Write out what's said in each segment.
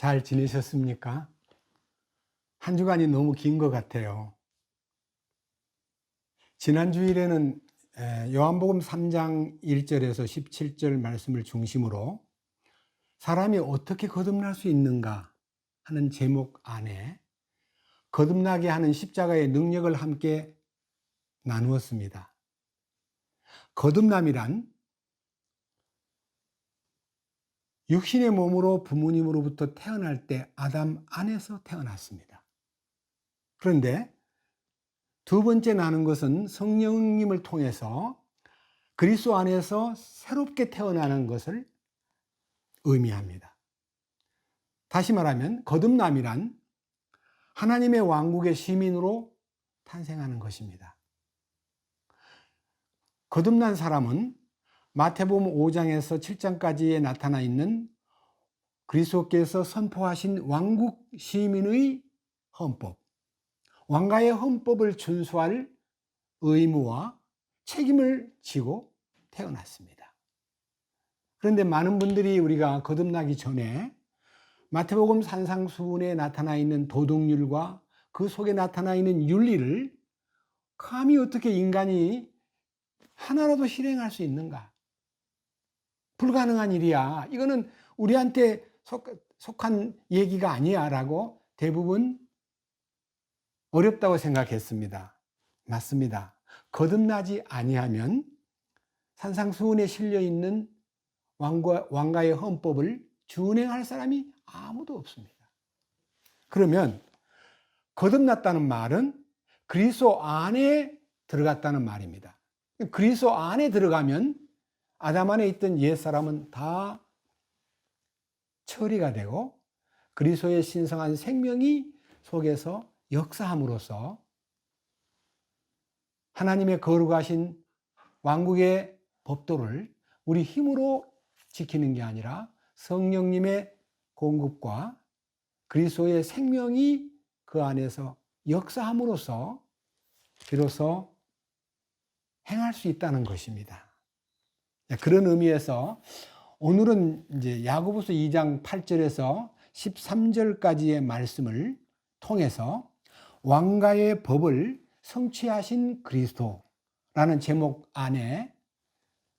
잘 지내셨습니까? 한 주간이 너무 긴 것 같아요. 지난 주일에는 요한복음 3장 1절에서 17절 말씀을 중심으로 사람이 어떻게 거듭날 수 있는가 하는 제목 안에 거듭나게 하는 십자가의 능력을 함께 나누었습니다. 거듭남이란 육신의 몸으로 부모님으로부터 태어날 때 아담 안에서 태어났습니다. 그런데 두 번째 나는 것은 성령님을 통해서 그리스도 안에서 새롭게 태어나는 것을 의미합니다. 다시 말하면 거듭남이란 하나님의 왕국의 시민으로 탄생하는 것입니다. 거듭난 사람은 마태복음 5장에서 7장까지에 나타나 있는 그리스도께서 선포하신 왕국 시민의 헌법, 왕가의 헌법을 준수할 의무와 책임을 지고 태어났습니다. 그런데 많은 분들이 우리가 거듭나기 전에 마태복음 산상수훈에 나타나 있는 도덕률과 그 속에 나타나 있는 윤리를 감히 어떻게 인간이 하나라도 실행할 수 있는가? 불가능한 일이야. 이거는 우리한테 속한 얘기가 아니야 라고 대부분 어렵다고 생각했습니다. 맞습니다. 거듭나지 아니하면 산상수훈에 실려있는 왕가의 헌법을 준행할 사람이 아무도 없습니다. 그러면 거듭났다는 말은 그리스도 안에 들어갔다는 말입니다. 그리스도 안에 들어가면 아담 안에 있던 옛사람은 다 처리가 되고 그리스도의 신성한 생명이 속에서 역사함으로써 하나님의 거룩하신 왕국의 법도를 우리 힘으로 지키는 게 아니라 성령님의 공급과 그리스도의 생명이 그 안에서 역사함으로써 비로소 행할 수 있다는 것입니다. 그런 의미에서 오늘은 이제 야고보서 2장 8절에서 13절까지의 말씀을 통해서 왕가의 법을 성취하신 그리스도라는 제목 안에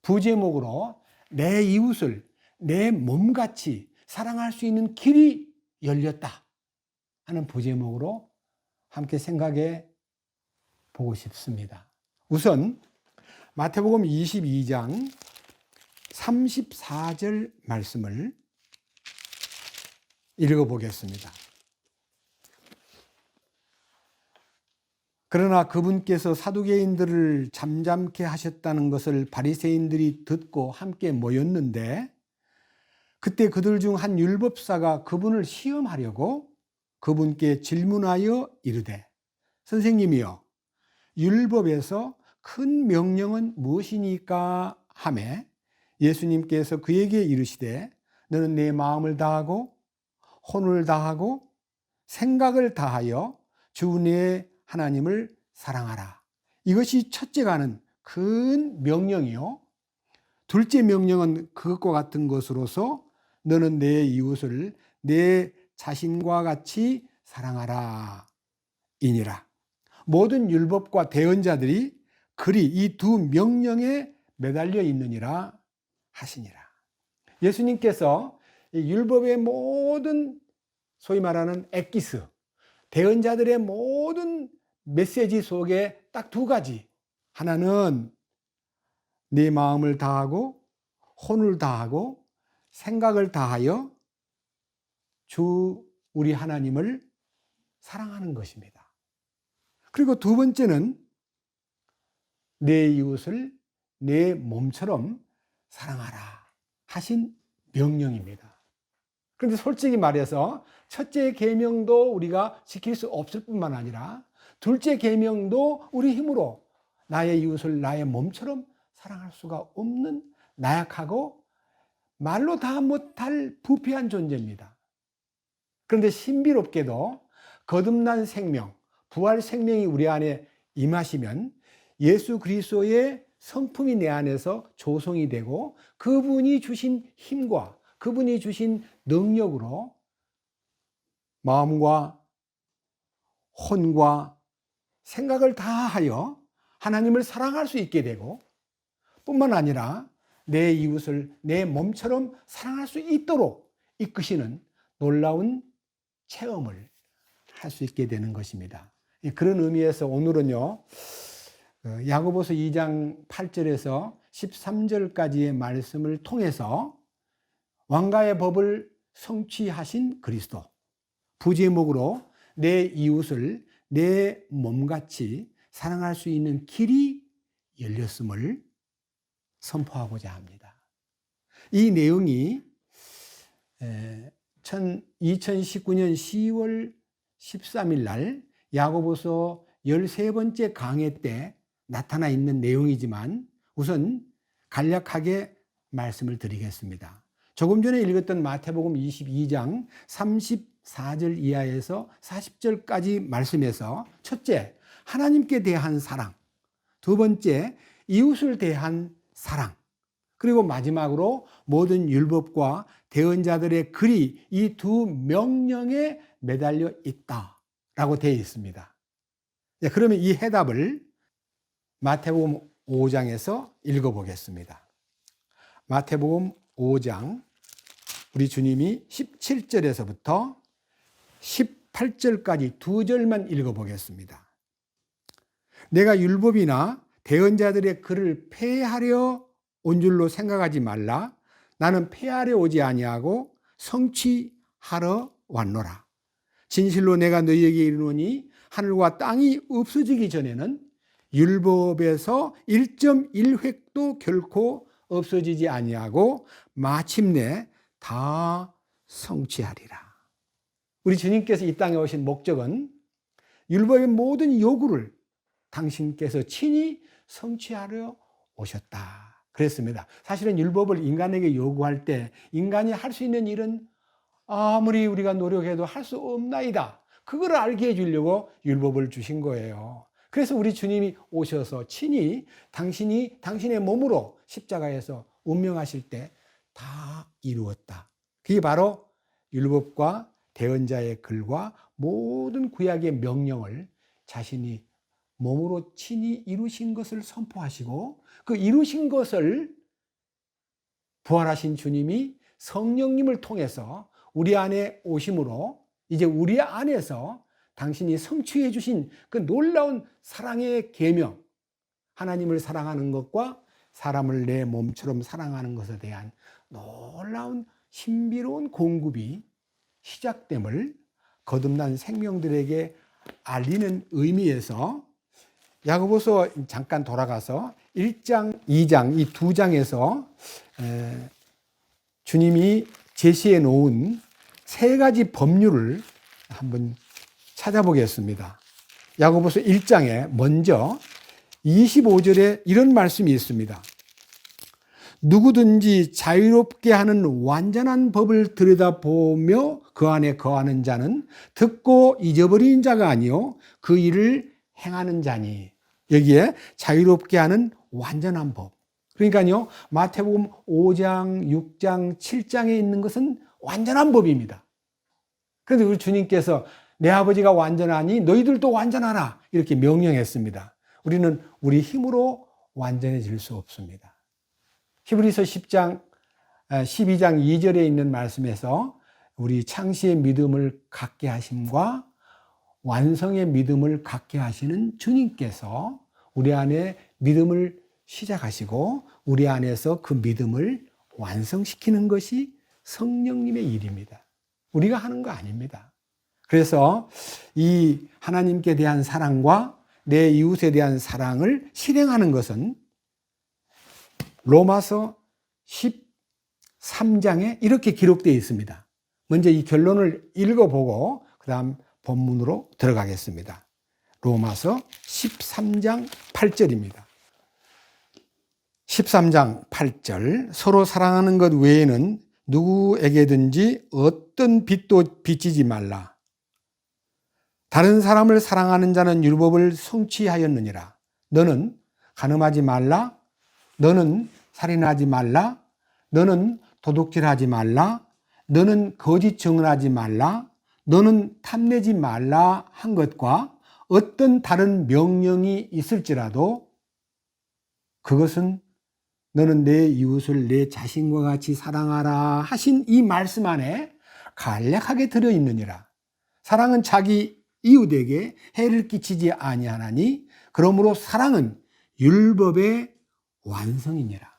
부제목으로 내 이웃을 내 몸같이 사랑할 수 있는 길이 열렸다 하는 부제목으로 함께 생각해 보고 싶습니다. 우선 마태복음 22장 34절 말씀을 읽어보겠습니다. 그러나 그분께서 사두개인들을 잠잠케 하셨다는 것을 바리새인들이 듣고 함께 모였는데 그때 그들 중 한 율법사가 그분을 시험하려고 그분께 질문하여 이르되 선생님이여 율법에서 큰 명령은 무엇이니까 하매 예수님께서 그에게 이르시되 너는 내 마음을 다하고 혼을 다하고 생각을 다하여 주 내 하나님을 사랑하라. 이것이 첫째가는 큰 명령이요. 둘째 명령은 그것과 같은 것으로서 너는 내 이웃을 내 자신과 같이 사랑하라 이니라. 모든 율법과 대언자들이 그리 이 두 명령에 매달려 있느니라 하시니라. 예수님께서 율법의 모든 소위 말하는 엑기스, 대언자들의 모든 메시지 속에 딱 두 가지. 하나는 내 마음을 다하고 혼을 다하고 생각을 다하여 주 우리 하나님을 사랑하는 것입니다. 그리고 두 번째는 내 이웃을 내 몸처럼 사랑하라 하신 명령입니다. 그런데 솔직히 말해서 첫째 계명도 우리가 지킬 수 없을 뿐만 아니라 둘째 계명도 우리 힘으로 나의 이웃을 나의 몸처럼 사랑할 수가 없는 나약하고 말로 다 못할 부패한 존재입니다. 그런데 신비롭게도 거듭난 생명, 부활 생명이 우리 안에 임하시면 예수 그리스도의 성품이 내 안에서 조성이 되고 그분이 주신 힘과 그분이 주신 능력으로 마음과 혼과 생각을 다하여 하나님을 사랑할 수 있게 되고, 뿐만 아니라 내 이웃을 내 몸처럼 사랑할 수 있도록 이끄시는 놀라운 체험을 할 수 있게 되는 것입니다. 그런 의미에서 오늘은요, 야고보서 2장 8절에서 13절까지의 말씀을 통해서 왕가의 법을 성취하신 그리스도, 부제목으로 내 이웃을 내 몸같이 사랑할 수 있는 길이 열렸음을 선포하고자 합니다. 이 내용이 2019년 10월 13일 날 야고보서 13번째 강해 때 나타나 있는 내용이지만 우선 간략하게 말씀을 드리겠습니다. 조금 전에 읽었던 마태복음 22장 34절 이하에서 40절까지 말씀에서 첫째, 하나님께 대한 사랑, 두 번째, 이웃을 대한 사랑, 그리고 마지막으로 모든 율법과 대언자들의 글이 이 두 명령에 매달려 있다라고 되어 있습니다. 그러면 이 해답을 마태복음 5장에서 읽어보겠습니다. 마태복음 5장, 우리 주님이 17절에서부터 18절까지 두 절만 읽어보겠습니다. 내가 율법이나 대언자들의 글을 폐하려 온 줄로 생각하지 말라. 나는 폐하려 오지 아니하고 성취하러 왔노라. 진실로 내가 너희에게 이르노니 하늘과 땅이 없어지기 전에는 율법에서 1.1획도 결코 없어지지 아니하고 마침내 다 성취하리라. 우리 주님께서 이 땅에 오신 목적은 율법의 모든 요구를 당신께서 친히 성취하려 오셨다 그랬습니다. 사실은 율법을 인간에게 요구할 때 인간이 할 수 있는 일은 아무리 우리가 노력해도 할 수 없나이다. 그걸 알게 해주려고 율법을 주신 거예요. 그래서 우리 주님이 오셔서 친히 당신이 당신의 몸으로 십자가에서 운명하실 때 다 이루었다. 그게 바로 율법과 대언자의 글과 모든 구약의 명령을 자신이 몸으로 친히 이루신 것을 선포하시고, 그 이루신 것을 부활하신 주님이 성령님을 통해서 우리 안에 오심으로 이제 우리 안에서 당신이 성취해 주신 그 놀라운 사랑의 계명, 하나님을 사랑하는 것과 사람을 내 몸처럼 사랑하는 것에 대한 놀라운 신비로운 공급이 시작됨을 거듭난 생명들에게 알리는 의미에서 야고보서 잠깐 돌아가서 1장, 2장 이 두 장에서 주님이 제시해 놓은 세 가지 법률을 한번 찾아보겠습니다. 야고보서 1장에 먼저 25절에 이런 말씀이 있습니다. 누구든지 자유롭게 하는 완전한 법을 들여다보며 그 안에 거하는 자는 듣고 잊어버린 자가 아니요 그 일을 행하는 자니. 여기에 자유롭게 하는 완전한 법. 그러니까요, 마태복음 5장, 6장, 7장에 있는 것은 완전한 법입니다. 그런데 우리 주님께서 내 아버지가 완전하니 너희들도 완전하라 이렇게 명령했습니다. 우리는 우리 힘으로 완전해질 수 없습니다. 히브리서 12장 2절에 있는 말씀에서 우리 창시의 믿음을 갖게 하심과 완성의 믿음을 갖게 하시는 주님께서 우리 안에 믿음을 시작하시고 우리 안에서 그 믿음을 완성시키는 것이 성령님의 일입니다. 우리가 하는 거 아닙니다. 그래서 이 하나님께 대한 사랑과 내 이웃에 대한 사랑을 실행하는 것은 로마서 13장에 이렇게 기록되어 있습니다. 먼저 이 결론을 읽어보고 그 다음 본문으로 들어가겠습니다. 로마서 13장 8절입니다. 13장 8절 서로 사랑하는 것 외에는 누구에게든지 어떤 빚도 빚지지 말라. 다른 사람을 사랑하는 자는 율법을 성취하였느니라. 너는 간음하지 말라. 너는 살인하지 말라. 너는 도둑질하지 말라. 너는 거짓 증언하지 말라. 너는 탐내지 말라 한 것과 어떤 다른 명령이 있을지라도 그것은 너는 내 이웃을 내 자신과 같이 사랑하라 하신 이 말씀 안에 간략하게 들어있느니라. 사랑은 자기 이웃에게 해를 끼치지 아니하나니 그러므로 사랑은 율법의 완성이니라.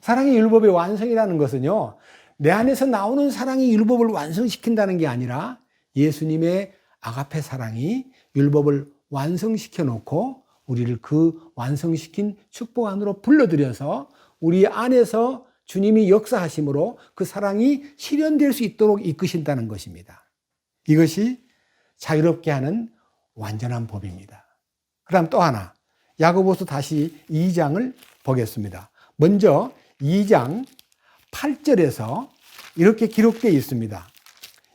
사랑이 율법의 완성이라는 것은요, 내 안에서 나오는 사랑이 율법을 완성시킨다는 게 아니라 예수님의 아가페 사랑이 율법을 완성시켜 놓고 우리를 그 완성시킨 축복 안으로 불러들여서 우리 안에서 주님이 역사하심으로 그 사랑이 실현될 수 있도록 이끄신다는 것입니다. 이것이 자유롭게 하는 완전한 법입니다. 그 다음 또 하나, 야고보서 다시 2장을 보겠습니다. 먼저 2장 8절에서 이렇게 기록되어 있습니다.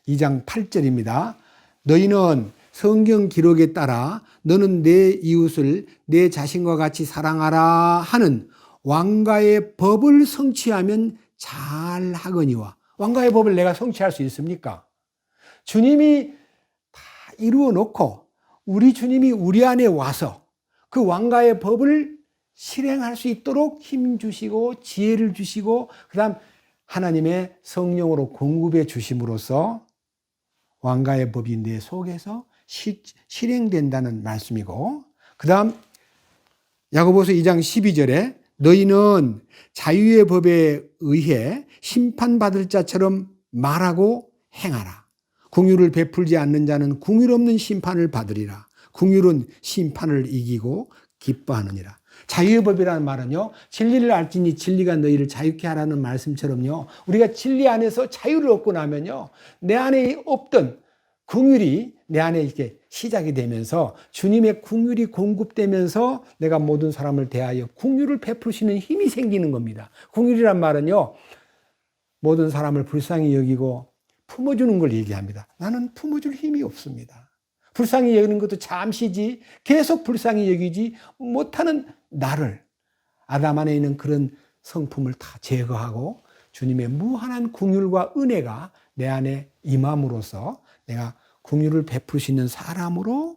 2장 8절입니다. 너희는 성경 기록에 따라 너는 내 이웃을 내 자신과 같이 사랑하라 하는 왕가의 법을 성취하면 잘 하거니와. 왕가의 법을 내가 성취할 수 있습니까? 주님이 다 이루어 놓고 우리 주님이 우리 안에 와서 그 왕가의 법을 실행할 수 있도록 힘 주시고 지혜를 주시고 그 다음 하나님의 성령으로 공급해 주심으로써 왕가의 법이 내 속에서 실행된다는 말씀이고, 그 다음 야고보서 2장 12절에 너희는 자유의 법에 의해 심판받을 자처럼 말하고 행하라. 긍휼을 베풀지 않는 자는 긍휼 없는 심판을 받으리라. 긍휼은 심판을 이기고 기뻐하느니라. 자유의 법이라는 말은요, 진리를 알지니 진리가 너희를 자유케 하라는 말씀처럼요, 우리가 진리 안에서 자유를 얻고 나면요, 내 안에 없던 긍휼이 내 안에 이렇게 시작이 되면서 주님의 긍휼이 공급되면서 내가 모든 사람을 대하여 긍휼을 베푸시는 힘이 생기는 겁니다. 긍휼이란 말은요, 모든 사람을 불쌍히 여기고 품어주는 걸 얘기합니다. 나는 품어줄 힘이 없습니다. 불쌍히 여기는 것도 잠시지 계속 불쌍히 여기지 못하는 나를, 아담 안에 있는 그런 성품을 다 제거하고 주님의 무한한 긍휼과 은혜가 내 안에 임함으로써 내가 긍휼을 베푸시는 사람으로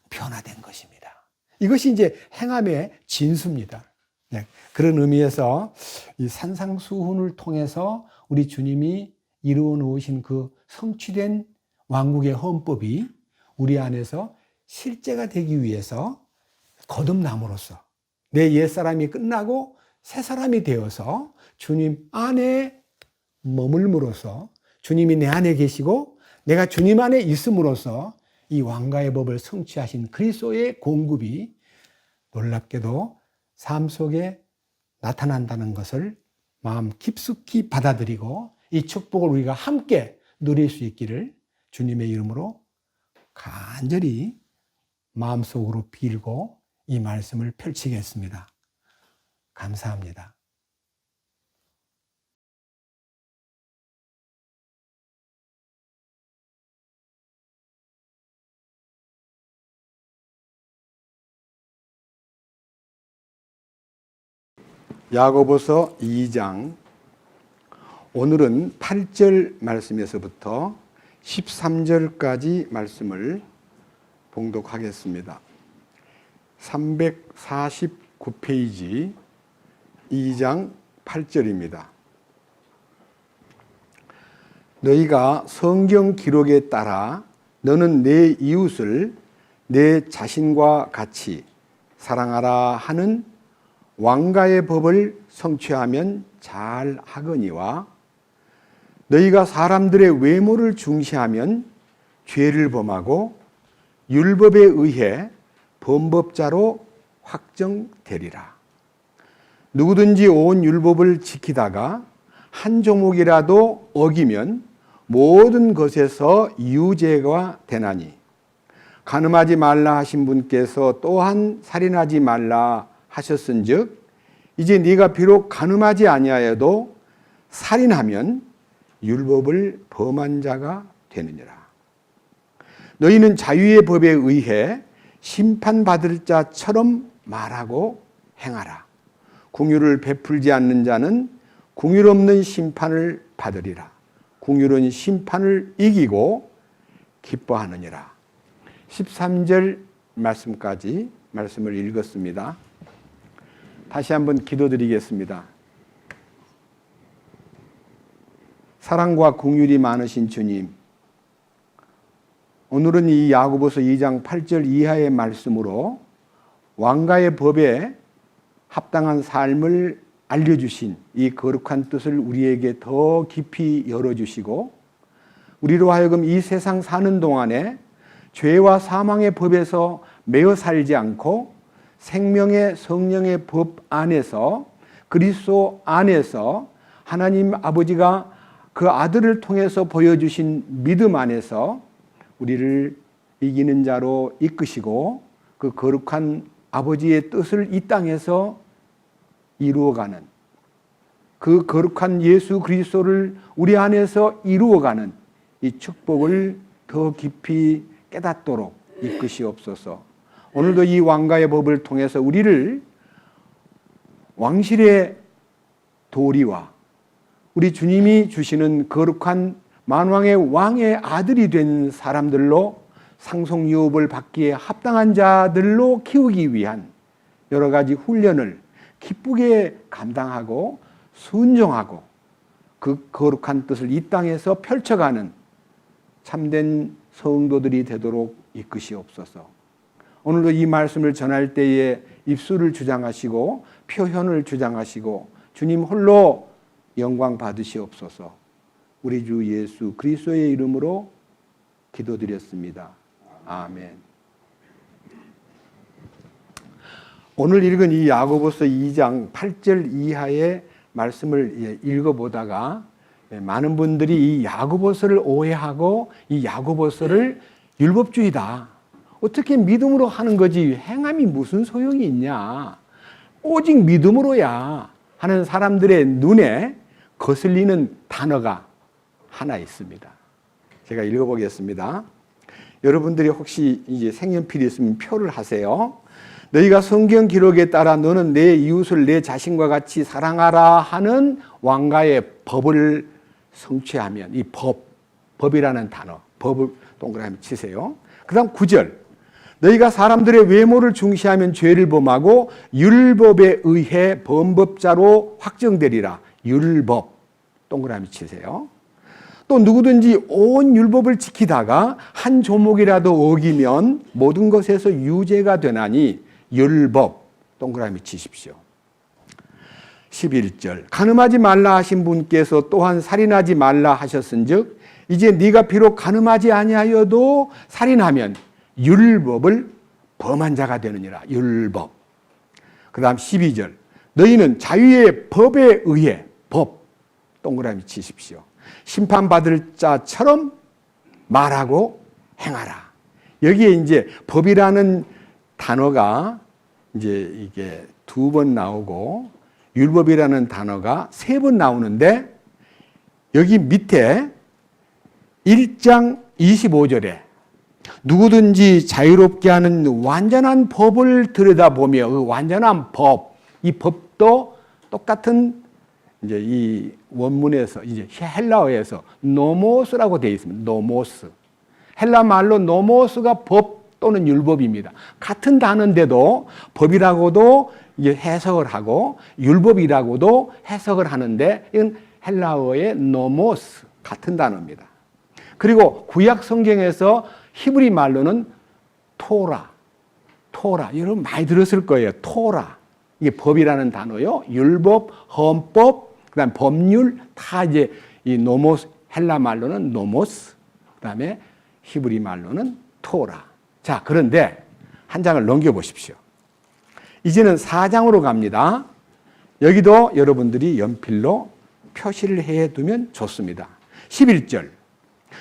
변화된 것입니다. 이것이 이제 행함의 진수입니다. 네, 그런 의미에서 이 산상수훈을 통해서 우리 주님이 이루어 놓으신 그 성취된 왕국의 헌법이 우리 안에서 실제가 되기 위해서 거듭남으로써 내 옛사람이 끝나고 새 사람이 되어서 주님 안에 머물므로써 주님이 내 안에 계시고 내가 주님 안에 있음으로써 이 왕가의 법을 성취하신 그리스도의 공급이 놀랍게도 삶 속에 나타난다는 것을 마음 깊숙이 받아들이고 이 축복을 우리가 함께 누릴 수 있기를 주님의 이름으로 간절히 마음속으로 빌고 이 말씀을 펼치겠습니다. 감사합니다. 야고보서 2장, 오늘은 8절 말씀에서부터 13절까지 말씀을 봉독하겠습니다. 349페이지 2장 8절입니다. 너희가 성경 기록에 따라 너는 내 이웃을 내 자신과 같이 사랑하라 하는 왕가의 법을 성취하면 잘 하거니와 너희가 사람들의 외모를 중시하면 죄를 범하고 율법에 의해 범법자로 확정되리라. 누구든지 온 율법을 지키다가 한 조목이라도 어기면 모든 것에서 유죄가 되나니 간음하지 말라 하신 분께서 또한 살인하지 말라 하셨은즉 이제 네가 비록 간음하지 아니하여도 살인하면 율법을 범한 자가 되느니라. 너희는 자유의 법에 의해 심판받을 자처럼 말하고 행하라. 긍휼을 베풀지 않는 자는 긍휼 없는 심판을 받으리라. 긍휼은 심판을 이기고 기뻐하느니라. 13절 말씀까지 말씀을 읽었습니다. 다시 한번 기도드리겠습니다. 사랑과 긍휼이 많으신 주님, 오늘은 이 야고보서 2장 8절 이하의 말씀으로 왕가의 법에 합당한 삶을 알려주신 이 거룩한 뜻을 우리에게 더 깊이 열어주시고, 우리로 하여금 이 세상 사는 동안에 죄와 사망의 법에서 매어 살지 않고 생명의 성령의 법 안에서, 그리스도 안에서 하나님 아버지가 그 아들을 통해서 보여주신 믿음 안에서 우리를 이기는 자로 이끄시고 그 거룩한 아버지의 뜻을 이 땅에서 이루어가는, 그 거룩한 예수 그리스도를 우리 안에서 이루어가는 이 축복을 더 깊이 깨닫도록 이끄시옵소서. 오늘도 이 왕가의 법을 통해서 우리를 왕실의 도리와 우리 주님이 주시는 거룩한 만왕의 왕의 아들이 된 사람들로 상속유업을 받기에 합당한 자들로 키우기 위한 여러 가지 훈련을 기쁘게 감당하고 순종하고 그 거룩한 뜻을 이 땅에서 펼쳐가는 참된 성도들이 되도록 이끄시옵소서. 오늘도 이 말씀을 전할 때에 입술을 주장하시고 표현을 주장하시고 주님 홀로 영광 받으시옵소서. 우리 주 예수 그리스도의 이름으로 기도드렸습니다. 아멘. 오늘 읽은 이 야고보서 2장 8절 이하의 말씀을 읽어보다가 많은 분들이 이 야고보서를 오해하고 이 야고보서를 율법주의다, 어떻게 믿음으로 하는 거지 행함이 무슨 소용이 있냐, 오직 믿음으로야 하는 사람들의 눈에 거슬리는 단어가 하나 있습니다. 제가 읽어보겠습니다. 여러분들이 혹시 이제 색연필이 있으면 표를 하세요. 너희가 성경 기록에 따라 너는 내 이웃을 내 자신과 같이 사랑하라 하는 왕가의 법을 성취하면, 이 법이라는 단어, 법을 동그라미 치세요. 그 다음 9절, 너희가 사람들의 외모를 중시하면 죄를 범하고 율법에 의해 범법자로 확정되리라. 율법 동그라미 치세요. 또 누구든지 온 율법을 지키다가 한 조목이라도 어기면 모든 것에서 유죄가 되나니 율법 동그라미 치십시오. 11절, 간음하지 말라 하신 분께서 또한 살인하지 말라 하셨은즉 이제 네가 비록 간음하지 아니하여도 살인하면 율법을 범한 자가 되느니라. 율법. 그 다음 12절, 너희는 자유의 법에 의해, 법 동그라미 치십시오, 심판받을 자처럼 말하고 행하라. 여기에 이제 법이라는 단어가 이제 이게 2번 나오고 율법이라는 단어가 3번 나오는데, 여기 밑에 1장 25절에 누구든지 자유롭게 하는 완전한 법을 들여다보며, 그 완전한 법, 이 법도 똑같은 이제 이 원문에서 이제 헬라어에서 노모스라고 되어 있습니다. 노모스. 헬라 말로 노모스가 법 또는 율법입니다. 같은 단어인데도 법이라고도 이제 해석을 하고 율법이라고도 해석을 하는데, 이건 헬라어의 노모스, 같은 단어입니다. 그리고 구약 성경에서 히브리 말로는 토라, 여러분 많이 들었을 거예요. 토라, 이게 법이라는 단어요. 율법, 헌법, 그다음 법률 다 이제 이 노모스, 헬라 말로는 노모스, 그다음에 히브리 말로는 토라. 자, 그런데 한 장을 넘겨 보십시오. 이제는 4장으로 갑니다. 여기도 여러분들이 연필로 표시를 해 두면 좋습니다. 11절,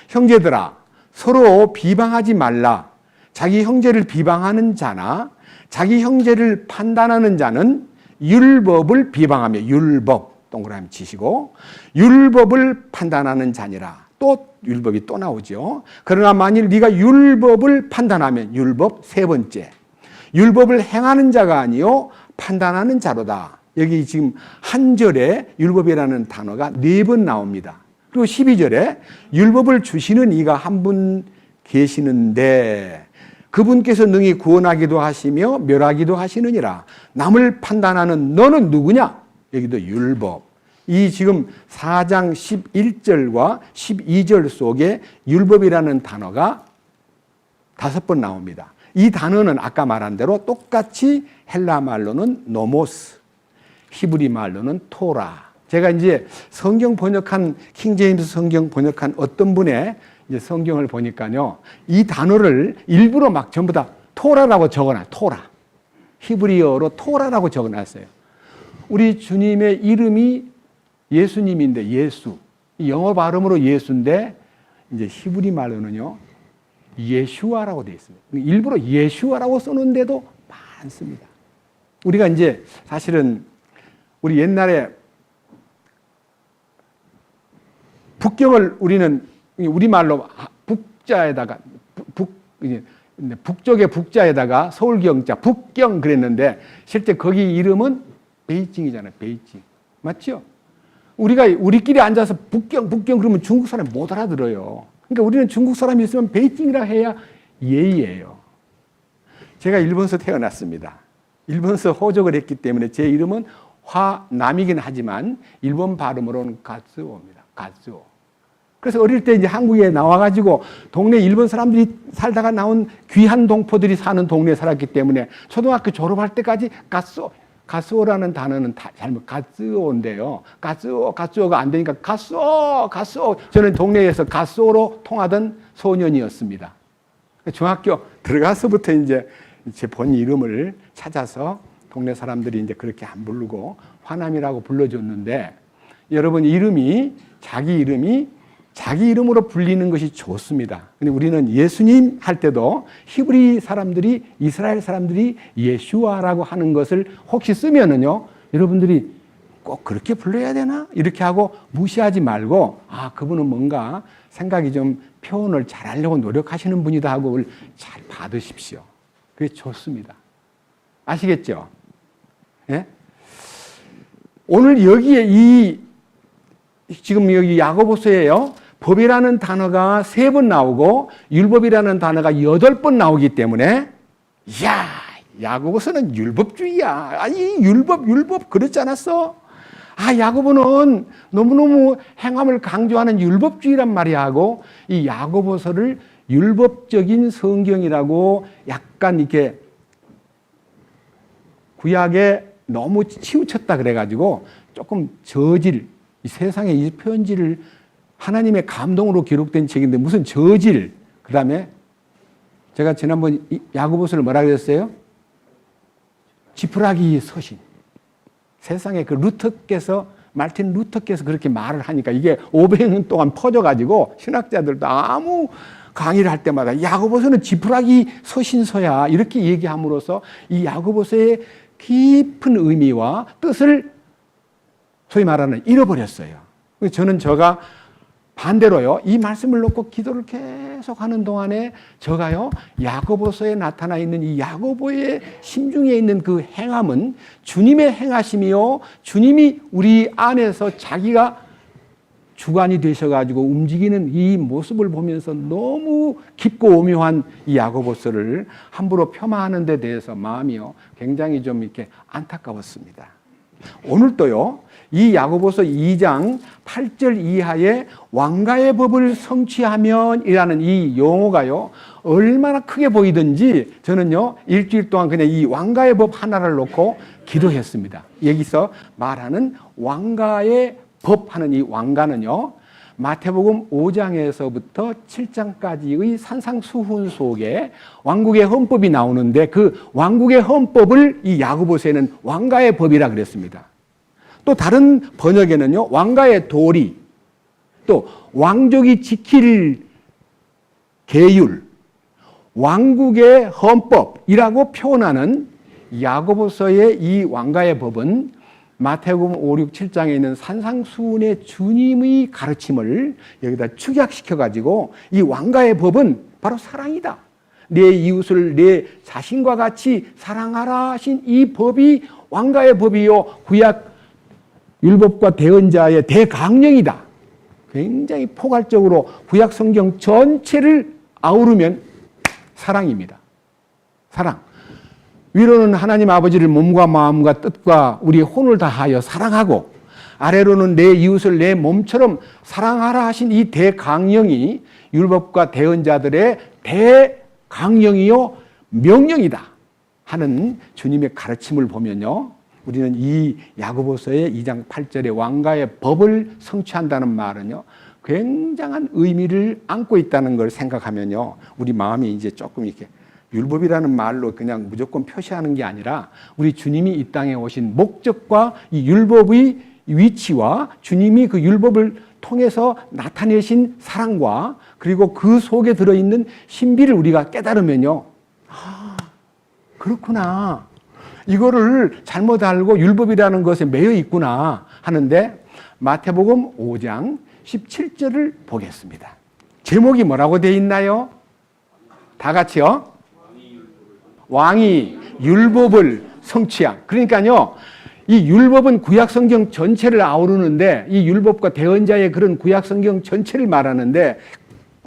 형제들아 서로 비방하지 말라. 자기 형제를 비방하는 자나 자기 형제를 판단하는 자는 율법을 비방하며, 율법 동그라미 치시고, 율법을 판단하는 자니라. 또 율법이 또 나오죠. 그러나 만일 네가 율법을 판단하면, 율법 3번째, 율법을 행하는 자가 아니요 판단하는 자로다. 여기 지금 한 절에 율법이라는 단어가 4번 나옵니다. 그리고 12절에 율법을 주시는 이가 한 분 계시는데 그분께서 능히 구원하기도 하시며 멸하기도 하시느니라. 남을 판단하는 너는 누구냐? 여기도 율법. 이 지금 4장 11절과 12절 속에 율법이라는 단어가 5번 나옵니다. 이 단어는 아까 말한 대로 똑같이 헬라 말로는 노모스, 히브리 말로는 토라. 제가 이제 성경 번역한 킹제임스 성경 번역한 어떤 분의 이제 성경을 보니까요, 이 단어를 일부러 막 전부 다 토라라고 적어놔. 토라. 히브리어로 토라라고 적어놨어요. 우리 주님의 이름이 예수님인데 예수. 영어 발음으로 예수인데 이제 히브리 말로는요, 예슈아라고 되어 있습니다. 일부러 예슈아라고 쓰는데도 많습니다. 우리가 이제 사실은 우리 옛날에 북경을 우리는 우리말로 북자에다가 북쪽의 북자에다가 서울경자 북경 그랬는데 실제 거기 이름은 베이징이잖아요. 베이징. 맞죠? 우리가 우리끼리 앉아서 북경 그러면 중국 사람 못 알아들어요. 그러니까 우리는 중국 사람이 있으면 베이징이라 해야 예의예요. 제가 일본에서 태어났습니다. 일본에서 호적을 했기 때문에 제 이름은 화남이긴 하지만 일본 발음으로는 가츠오입니다. 가츠오. 그래서 어릴 때 이제 한국에 나와가지고 동네 일본 사람들이 살다가 나온 귀한 동포들이 사는 동네에 살았기 때문에 초등학교 졸업할 때까지 가스오라는 단어는 잘못 가스오인데요. 가스오가 안 되니까 가스오. 저는 동네에서 가스오로 통하던 소년이었습니다. 중학교 들어가서부터 이제 제 본 이름을 찾아서 동네 사람들이 이제 그렇게 안 부르고 화남이라고 불러줬는데 여러분 자기 이름이 자기 이름으로 불리는 것이 좋습니다. 근데 우리는 예수님 할 때도 히브리 사람들이 이스라엘 사람들이 예슈아라고 하는 것을 혹시 쓰면은요, 여러분들이 꼭 그렇게 불러야 되나? 이렇게 하고 무시하지 말고 그분은 뭔가 생각이 좀 표현을 잘하려고 노력하시는 분이다 하고 잘 받으십시오. 그게 좋습니다. 아시겠죠? 예? 오늘 여기에 지금 여기 야고보서에요. 법이라는 단어가 3번 나오고 율법이라는 단어가 8번 나오기 때문에 야고보서는 율법주의야. 아니 율법 그렇지 않았어? 야고보는 너무너무 행함을 강조하는 율법주의란 말이야 하고 이 야고보서를 율법적인 성경이라고 약간 이렇게 구약에 너무 치우쳤다 그래가지고 조금 저질, 이 세상에 이 편지를 하나님의 감동으로 기록된 책인데 무슨 저질, 그 다음에 제가 지난번 야고보서를 뭐라 그랬어요? 지푸라기 서신. 세상에 마르틴 루터께서 그렇게 말을 하니까 이게 500년 동안 퍼져가지고 신학자들도 아무 강의를 할 때마다 야고보서는 지푸라기 서신서야 이렇게 얘기함으로써 이 야고보서의 깊은 의미와 뜻을 소위 말하는 잃어버렸어요. 저는 반대로요, 이 말씀을 놓고 기도를 계속 하는 동안에 제가요, 야고보서에 나타나 있는 이 야고보의 심중에 있는 그 행함은 주님의 행하심이요, 주님이 우리 안에서 자기가 주관이 되셔가지고 움직이는 이 모습을 보면서 너무 깊고 오묘한 이 야고보서를 함부로 폄하하는 데 대해서 마음이요, 굉장히 좀 이렇게 안타까웠습니다. 오늘도요, 이 야고보서 2장 8절 이하에 왕가의 법을 성취하면이라는 이 용어가요, 얼마나 크게 보이든지 저는요, 일주일 동안 그냥 이 왕가의 법 하나를 놓고 기도했습니다. 여기서 말하는 왕가의 법 하는 이 왕가는요, 마태복음 5장에서부터 7장까지의 산상수훈 속에 왕국의 헌법이 나오는데 그 왕국의 헌법을 이 야고보서에는 왕가의 법이라 그랬습니다. 또 다른 번역에는요, 왕가의 도리, 또 왕족이 지킬 계율, 왕국의 헌법이라고 표현하는 야고보서의 이 왕가의 법은 마태복음 5, 6, 7장에 있는 산상수훈의 주님의 가르침을 여기다 축약시켜가지고 이 왕가의 법은 바로 사랑이다. 내 이웃을 내 자신과 같이 사랑하라 하신 이 법이 왕가의 법이요, 구약 율법과 대언자의 대강령이다. 굉장히 포괄적으로 구약 성경 전체를 아우르면 사랑입니다. 사랑. 위로는 하나님 아버지를 몸과 마음과 뜻과 우리 혼을 다하여 사랑하고, 아래로는 내 이웃을 내 몸처럼 사랑하라 하신 이 대강령이 율법과 대언자들의 대강령이요 명령이다 하는 주님의 가르침을 보면요, 우리는 이 야고보서의 2장 8절의 왕가의 법을 성취한다는 말은요, 굉장한 의미를 안고 있다는 걸 생각하면요, 우리 마음이 이제 조금 이렇게 율법이라는 말로 그냥 무조건 표시하는 게 아니라 우리 주님이 이 땅에 오신 목적과 이 율법의 위치와 주님이 그 율법을 통해서 나타내신 사랑과 그리고 그 속에 들어있는 신비를 우리가 깨달으면요, 아, 그렇구나. 이거를 잘못 알고 율법이라는 것에 매여 있구나 하는데, 마태복음 5장 17절을 보겠습니다. 제목이 뭐라고 되어 있나요? 다 같이요. 왕이 율법을 성취함. 그러니까요, 이 율법은 구약성경 전체를 아우르는데, 이 율법과 대언자의 그런 구약성경 전체를 말하는데,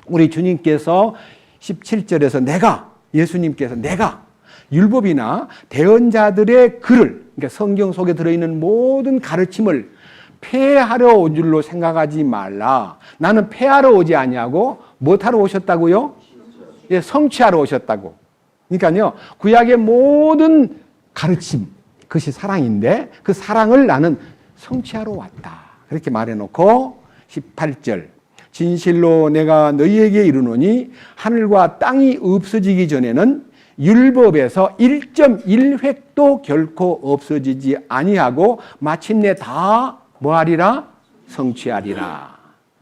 우리 주님께서 17절에서 예수님께서 내가 율법이나 대언자들의 글을, 그러니까 성경 속에 들어있는 모든 가르침을 폐하러 온 줄로 생각하지 말라. 나는 폐하러 오지 아니하고 뭐하러 오셨다고요? 예, 성취하러 오셨다고. 그러니까요, 구약의 모든 가르침, 그것이 사랑인데 그 사랑을 나는 성취하러 왔다. 그렇게 말해놓고 18절, 진실로 내가 너희에게 이르노니 하늘과 땅이 없어지기 전에는 율법에서 1.1획도 결코 없어지지 아니하고 마침내 다 뭐하리라? 성취하리라.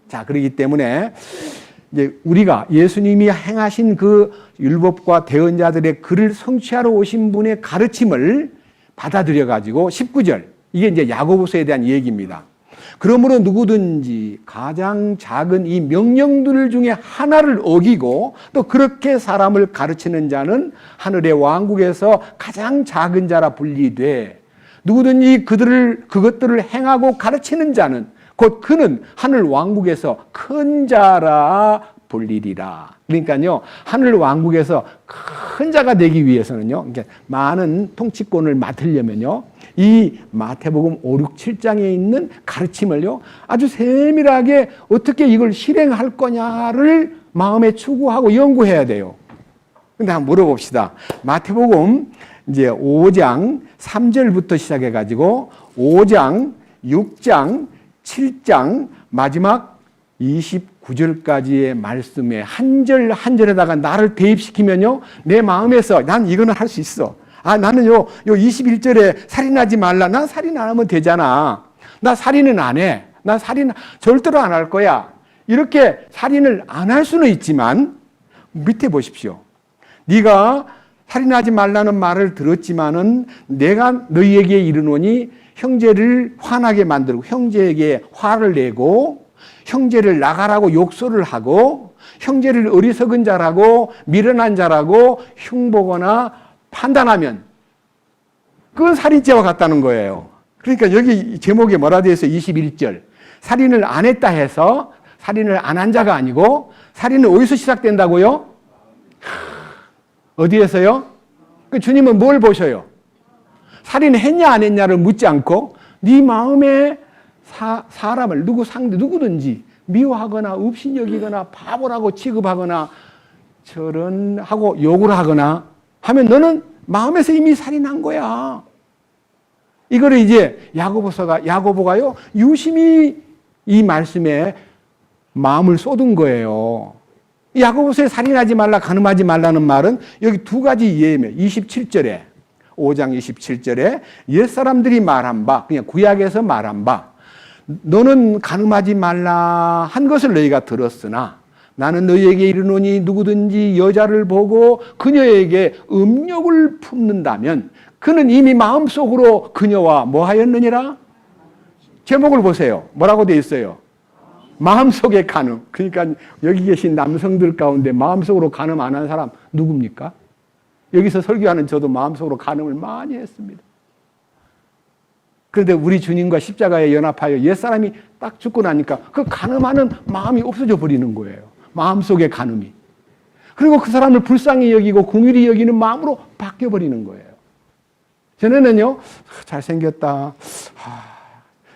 자, 그렇기 때문에 이제 우리가 예수님이 행하신 그 율법과 대언자들의 글을 성취하러 오신 분의 가르침을 받아들여 가지고 19절, 이게 이제 야고보서에 대한 얘기입니다. 그러므로 누구든지 가장 작은 이 명령들 중에 하나를 어기고 또 그렇게 사람을 가르치는 자는 하늘의 왕국에서 가장 작은 자라 분리돼, 누구든지 그것들을 행하고 가르치는 자는 곧 그는 하늘 왕국에서 큰 자라 불리리라. 그러니까요, 하늘 왕국에서 큰 자가 되기 위해서는요, 그러니까 많은 통치권을 맡으려면요, 이 마태복음 5, 6, 7장에 있는 가르침을요, 아주 세밀하게 어떻게 이걸 실행할 거냐를 마음에 추구하고 연구해야 돼요. 근데 한번 물어봅시다. 마태복음 이제 5장 3절부터 시작해가지고 5장, 6장, 7장 마지막 29절까지의 말씀에 한 절 한 절에다가 나를 대입시키면요, 내 마음에서 난 이거는 할 수 있어. 아, 나는 요 21절에 살인하지 말라. 난 살인 안 하면 되잖아. 나 살인은 안 해. 나 살인 절대로 안 할 거야. 이렇게 살인을 안 할 수는 있지만 밑에 보십시오. 네가 살인하지 말라는 말을 들었지만은 내가 너희에게 이르노니 형제를 화나게 만들고 형제에게 화를 내고 형제를 나가라고 욕설을 하고 형제를 어리석은 자라고 미련한 자라고 흉보거나 판단하면 그건 살인죄와 같다는 거예요. 그러니까 여기 제목에 뭐라 되어 있어요? 21절. 살인을 안 했다 해서 살인을 안 한 자가 아니고, 살인은 어디서 시작된다고요? 어디에서요? 주님은 뭘 보셔요? 살인했냐 안 했냐를 묻지 않고 네 마음에 사람을 누구든지 미워하거나 업신여기거나 바보라고 취급하거나 저런 하고 욕을 하거나 하면 너는 마음에서 이미 살인한 거야. 이거를 이제 야고보가요, 유심히 이 말씀에 마음을 쏟은 거예요. 야고보서에 살인하지 말라, 간음하지 말라는 말은 여기 두 가지 예매, 27절에 5장 27절에 옛사람들이 말한 바, 그냥 구약에서 말한 바, 너는 간음하지 말라 한 것을 너희가 들었으나 나는 너희에게 이르노니 누구든지 여자를 보고 그녀에게 음욕을 품는다면 그는 이미 마음속으로 그녀와 뭐 하였느니라? 제목을 보세요. 뭐라고 되어 있어요? 마음속에 간음. 그러니까 여기 계신 남성들 가운데 마음속으로 간음 안 한 사람 누굽니까? 여기서 설교하는 저도 마음속으로 간음을 많이 했습니다. 그런데 우리 주님과 십자가에 연합하여 옛사람이 딱 죽고 나니까 그 간음하는 마음이 없어져 버리는 거예요. 마음속의 간음이. 그리고 그 사람을 불쌍히 여기고 긍휼히 여기는 마음으로 바뀌어버리는 거예요. 전에는요, 잘생겼다.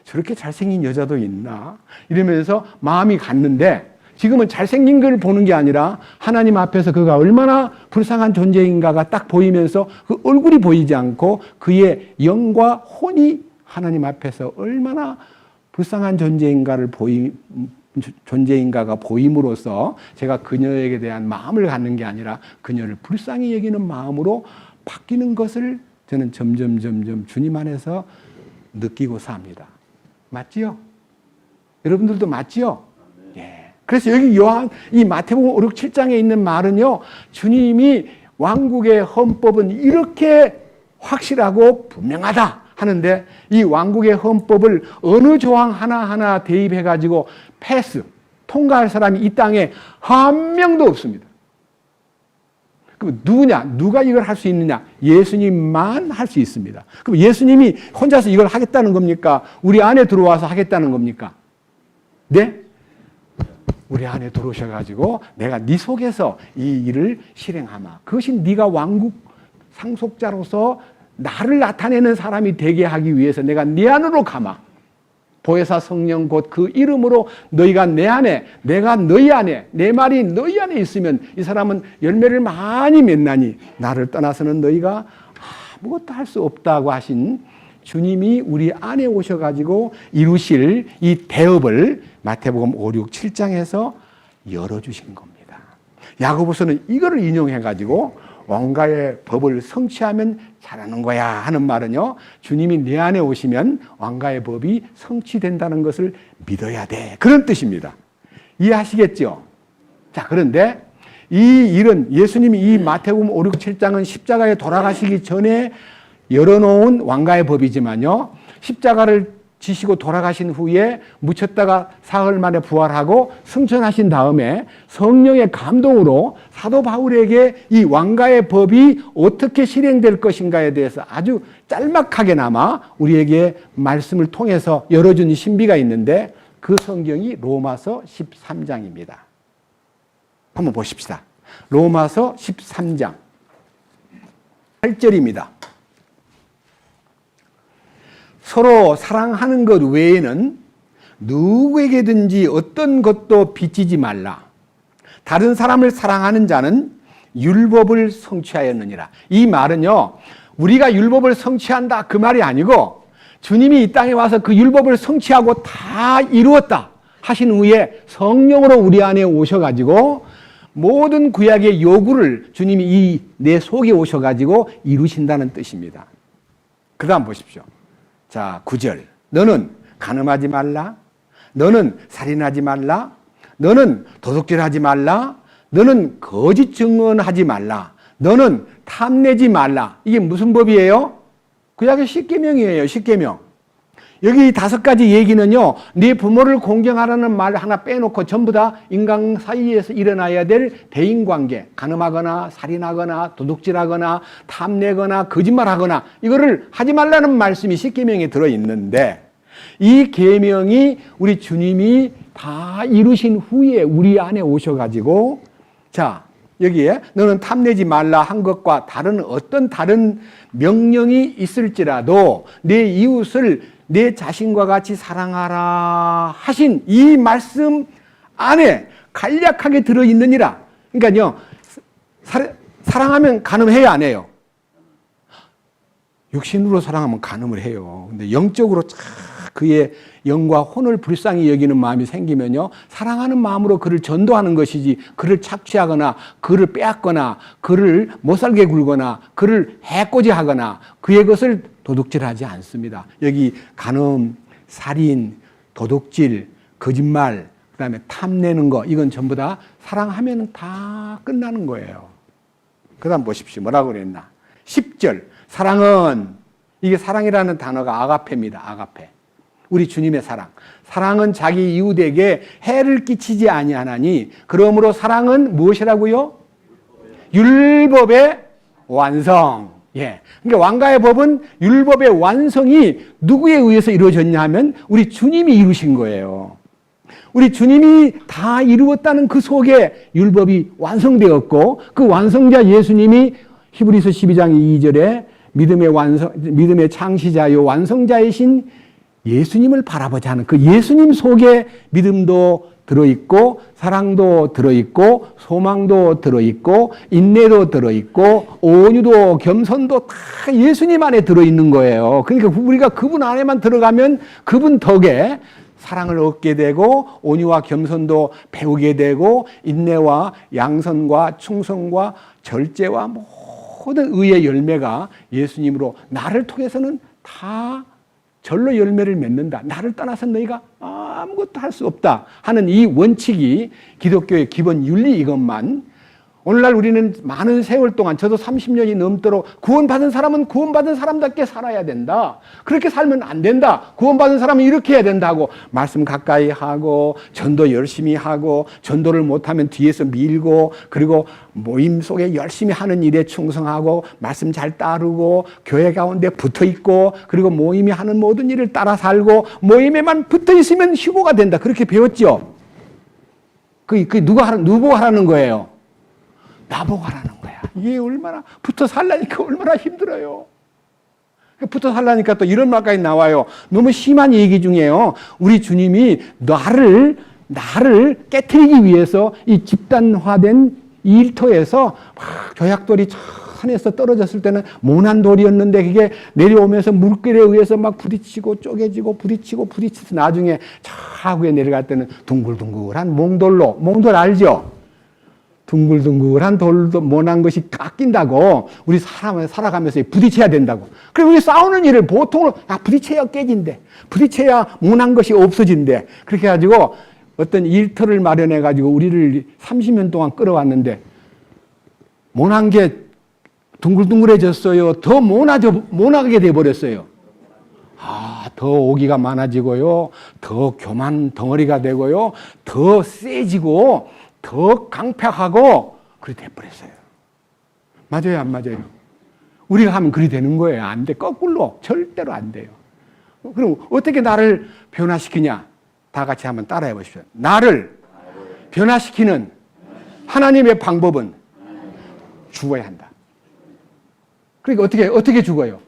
저렇게 잘생긴 여자도 있나? 이러면서 마음이 갔는데 지금은 잘생긴 걸 보는 게 아니라 하나님 앞에서 그가 얼마나 불쌍한 존재인가가 딱 보이면서 그 얼굴이 보이지 않고 그의 영과 혼이 하나님 앞에서 얼마나 불쌍한 존재인가가 보임으로써 제가 그녀에게 대한 마음을 갖는 게 아니라 그녀를 불쌍히 여기는 마음으로 바뀌는 것을 저는 점점 주님 안에서 느끼고 삽니다. 맞지요? 여러분들도 맞지요? 예. 그래서 여기 이 마태복음 5, 6, 7장에 있는 말은요, 주님이 왕국의 헌법은 이렇게 확실하고 분명하다 하는데 이 왕국의 헌법을 어느 조항 하나하나 대입해가지고 통과할 사람이 이 땅에 한 명도 없습니다. 그럼 누가 이걸 할 수 있느냐? 예수님만 할 수 있습니다. 그럼 예수님이 혼자서 이걸 하겠다는 겁니까? 우리 안에 들어와서 하겠다는 겁니까? 네? 우리 안에 들어오셔가지고 내가 네 속에서 이 일을 실행하마. 그것이 네가 왕국 상속자로서 나를 나타내는 사람이 되게 하기 위해서 내가 네 안으로 가마. 보혜사 성령 곧 그 이름으로 너희가 내 안에, 내가 너희 안에, 내 말이 너희 안에 있으면 이 사람은 열매를 많이 맺나니 나를 떠나서는 너희가 아무것도 할 수 없다고 하신 주님이 우리 안에 오셔가지고 이루실 이 대업을 마태복음 5, 6, 7장에서 열어주신 겁니다. 야고보서는 이거를 인용해가지고 왕가의 법을 성취하면 잘하는 거야 하는 말은요, 주님이 내 안에 오시면 왕가의 법이 성취된다는 것을 믿어야 돼, 그런 뜻입니다. 이해하시겠죠? 자, 그런데 이 일은 예수님이 이 마태복음 5, 6, 7장은 십자가에 돌아가시기 전에 열어놓은 왕가의 법이지만요, 십자가를 지시고 돌아가신 후에 묻혔다가 사흘 만에 부활하고 승천하신 다음에 성령의 감동으로 사도 바울에게 이 왕가의 법이 어떻게 실행될 것인가에 대해서 아주 짤막하게나마 우리에게 말씀을 통해서 열어준 신비가 있는데 그 성경이 로마서 13장입니다. 한번 보십시다. 로마서 13장 8절입니다. 서로 사랑하는 것 외에는 누구에게든지 어떤 것도 빚지지 말라. 다른 사람을 사랑하는 자는 율법을 성취하였느니라. 이 말은요, 우리가 율법을 성취한다 그 말이 아니고 주님이 이 땅에 와서 그 율법을 성취하고 다 이루었다 하신 후에 성령으로 우리 안에 오셔가지고 모든 구약의 요구를 주님이 내 속에 오셔가지고 이루신다는 뜻입니다. 그 다음 보십시오. 자, 9절. 너는 간음하지 말라. 너는 살인하지 말라. 너는 도둑질하지 말라. 너는 거짓 증언하지 말라. 너는 탐내지 말라. 이게 무슨 법이에요? 구약의 십계명이에요. 십계명. 여기 5가지 얘기는요, 네 부모를 공경하라는 말 하나 빼놓고 전부 다 인간 사이에서 일어나야 될 대인관계, 간음하거나 살인하거나 도둑질하거나 탐내거나 거짓말하거나 이거를 하지 말라는 말씀이 십계명에 들어있는데 이 계명이 우리 주님이 다 이루신 후에 우리 안에 오셔가지고 자, 여기에 너는 탐내지 말라 한 것과 어떤 다른 명령이 있을지라도 내 이웃을 내 자신과 같이 사랑하라 하신 이 말씀 안에 간략하게 들어있느니라. 그러니까요, 사랑하면 간음해야 안 해요? 육신으로 사랑하면 간음을 해요. 근데 영적으로 그의 영과 혼을 불쌍히 여기는 마음이 생기면요, 사랑하는 마음으로 그를 전도하는 것이지 그를 착취하거나 그를 빼앗거나 그를 못살게 굴거나 그를 해코지하거나 그의 것을 도둑질하지 않습니다. 여기 간음, 살인, 도둑질, 거짓말, 그 다음에 탐내는 거, 이건 전부 다 사랑하면 다 끝나는 거예요. 그 다음 보십시오. 뭐라고 그랬나? 10절. 사랑은, 이게 사랑이라는 단어가 아가페입니다. 아가페. 우리 주님의 사랑. 사랑은 자기 이웃에게 해를 끼치지 아니하나니 그러므로 사랑은 무엇이라고요? 율법의 완성. 예. 그러니까 왕가의 법은 율법의 완성이 누구에 의해서 이루어졌냐 하면 우리 주님이 이루신 거예요. 우리 주님이 다 이루었다는 그 속에 율법이 완성되었고 그 완성자 예수님이 히브리서 12장 2절에 믿음의 창시자요 완성자이신 예수님을 바라보자 하는 그 예수님 속에 믿음도 들어있고 사랑도 들어있고 소망도 들어있고 인내도 들어있고 온유도 겸손도 다 예수님 안에 들어있는 거예요. 그러니까 우리가 그분 안에만 들어가면 그분 덕에 사랑을 얻게 되고 온유와 겸손도 배우게 되고 인내와 양선과 충성과 절제와 모든 의의 열매가 예수님으로 나를 통해서는 다 절로 열매를 맺는다. 나를 떠나서 너희가 아무것도 할 수 없다 하는 이 원칙이 기독교의 기본 윤리 이것만 오늘날 우리는 많은 세월 동안 저도 30년이 넘도록 구원받은 사람은 구원받은 사람답게 살아야 된다. 그렇게 살면 안 된다. 구원받은 사람은 이렇게 해야 된다고 말씀 가까이 하고 전도 열심히 하고 전도를 못하면 뒤에서 밀고 그리고 모임 속에 열심히 하는 일에 충성하고 말씀 잘 따르고 교회 가운데 붙어 있고 그리고 모임이 하는 모든 일을 따라 살고 모임에만 붙어 있으면 휴고가 된다. 그렇게 배웠죠. 누구 하라는 거예요? 나보고 하라는 거야. 이게 얼마나 붙어 살라니까 얼마나 힘들어요. 붙어 살라니까 또 이런 말까지 나와요. 너무 심한 얘기 중에요. 우리 주님이 나를 깨트리기 위해서 이 집단화된 일터에서 막 조약돌이 산에서 떨어졌을 때는 모난 돌이었는데 그게 내려오면서 물결에 의해서 막 부딪히고 쪼개지고 부딪히고 부딪혀서 나중에 저 하구에 내려갈 때는 둥글둥글한 몽돌 알죠? 둥글둥글한 돌도 모난 것이 깎인다고 우리 사람을 살아가면서 부딪혀야 된다고. 그리고 우리 싸우는 일을 보통으로 부딪혀야 깨진대. 부딪혀야 모난 것이 없어진대. 그렇게 해가지고 어떤 일터를 마련해가지고 우리를 30년 동안 끌어왔는데 모난 게 둥글둥글해졌어요. 더 모나게 돼버렸어요. 더 오기가 많아지고요. 더 교만 덩어리가 되고요. 더 세지고 더 강팍하고 그렇게 돼버렸어요. 맞아요, 안 맞아요? 우리가 하면 그리 되는 거예요. 안 돼. 거꾸로 절대로 안 돼요. 그럼 어떻게 나를 변화시키냐? 다 같이 한번 따라해 보십시오. 나를 변화시키는 하나님의 방법은 죽어야 한다. 그러니까 어떻게 죽어요?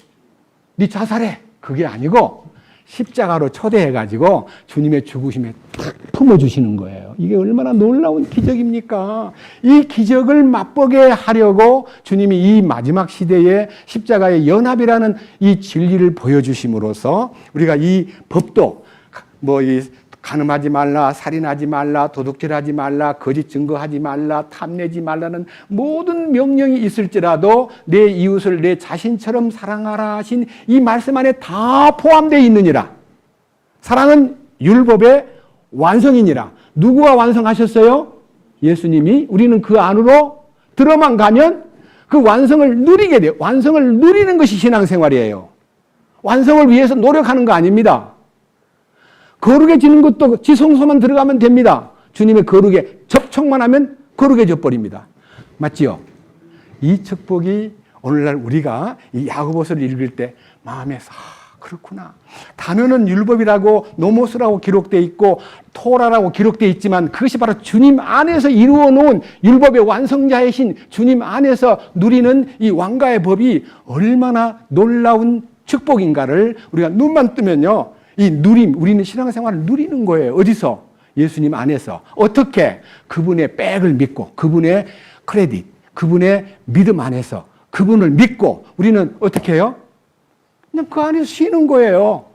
네 자살해. 그게 아니고 십자가로 초대해가지고 주님의 죽으심에 탁 품어주시는 거예요. 이게 얼마나 놀라운 기적입니까? 이 기적을 맛보게 하려고 주님이 이 마지막 시대에 십자가의 연합이라는 이 진리를 보여주심으로써 우리가 이 법도 간음하지 말라, 살인하지 말라, 도둑질하지 말라, 거짓 증거하지 말라, 탐내지 말라는 모든 명령이 있을지라도 내 이웃을 내 자신처럼 사랑하라 하신 이 말씀 안에 다 포함되어 있느니라. 사랑은 율법의 완성이니라. 누구가 완성하셨어요? 예수님이. 우리는 그 안으로 들어만 가면 그 완성을 누리게 돼요. 완성을 누리는 것이 신앙생활이에요. 완성을 위해서 노력하는 거 아닙니다. 거룩해지는 것도 지성소만 들어가면 됩니다. 주님의 거룩에 접촉만 하면 거룩해져 버립니다. 맞지요? 이 축복이 오늘날 우리가 이 야고보서를 읽을 때 마음에서 그렇구나. 단어는 율법이라고 노모스라고 기록되어 있고 토라라고 기록되어 있지만 그것이 바로 주님 안에서 이루어 놓은 율법의 완성자이신 주님 안에서 누리는 이 왕가의 법이 얼마나 놀라운 축복인가를 우리가 눈만 뜨면요. 이 우리는 신앙생활을 누리는 거예요. 어디서? 예수님 안에서. 어떻게? 그분의 백을 믿고, 그분의 크레딧, 그분의 믿음 안에서, 그분을 믿고, 우리는 어떻게 해요? 그냥 그 안에서 쉬는 거예요.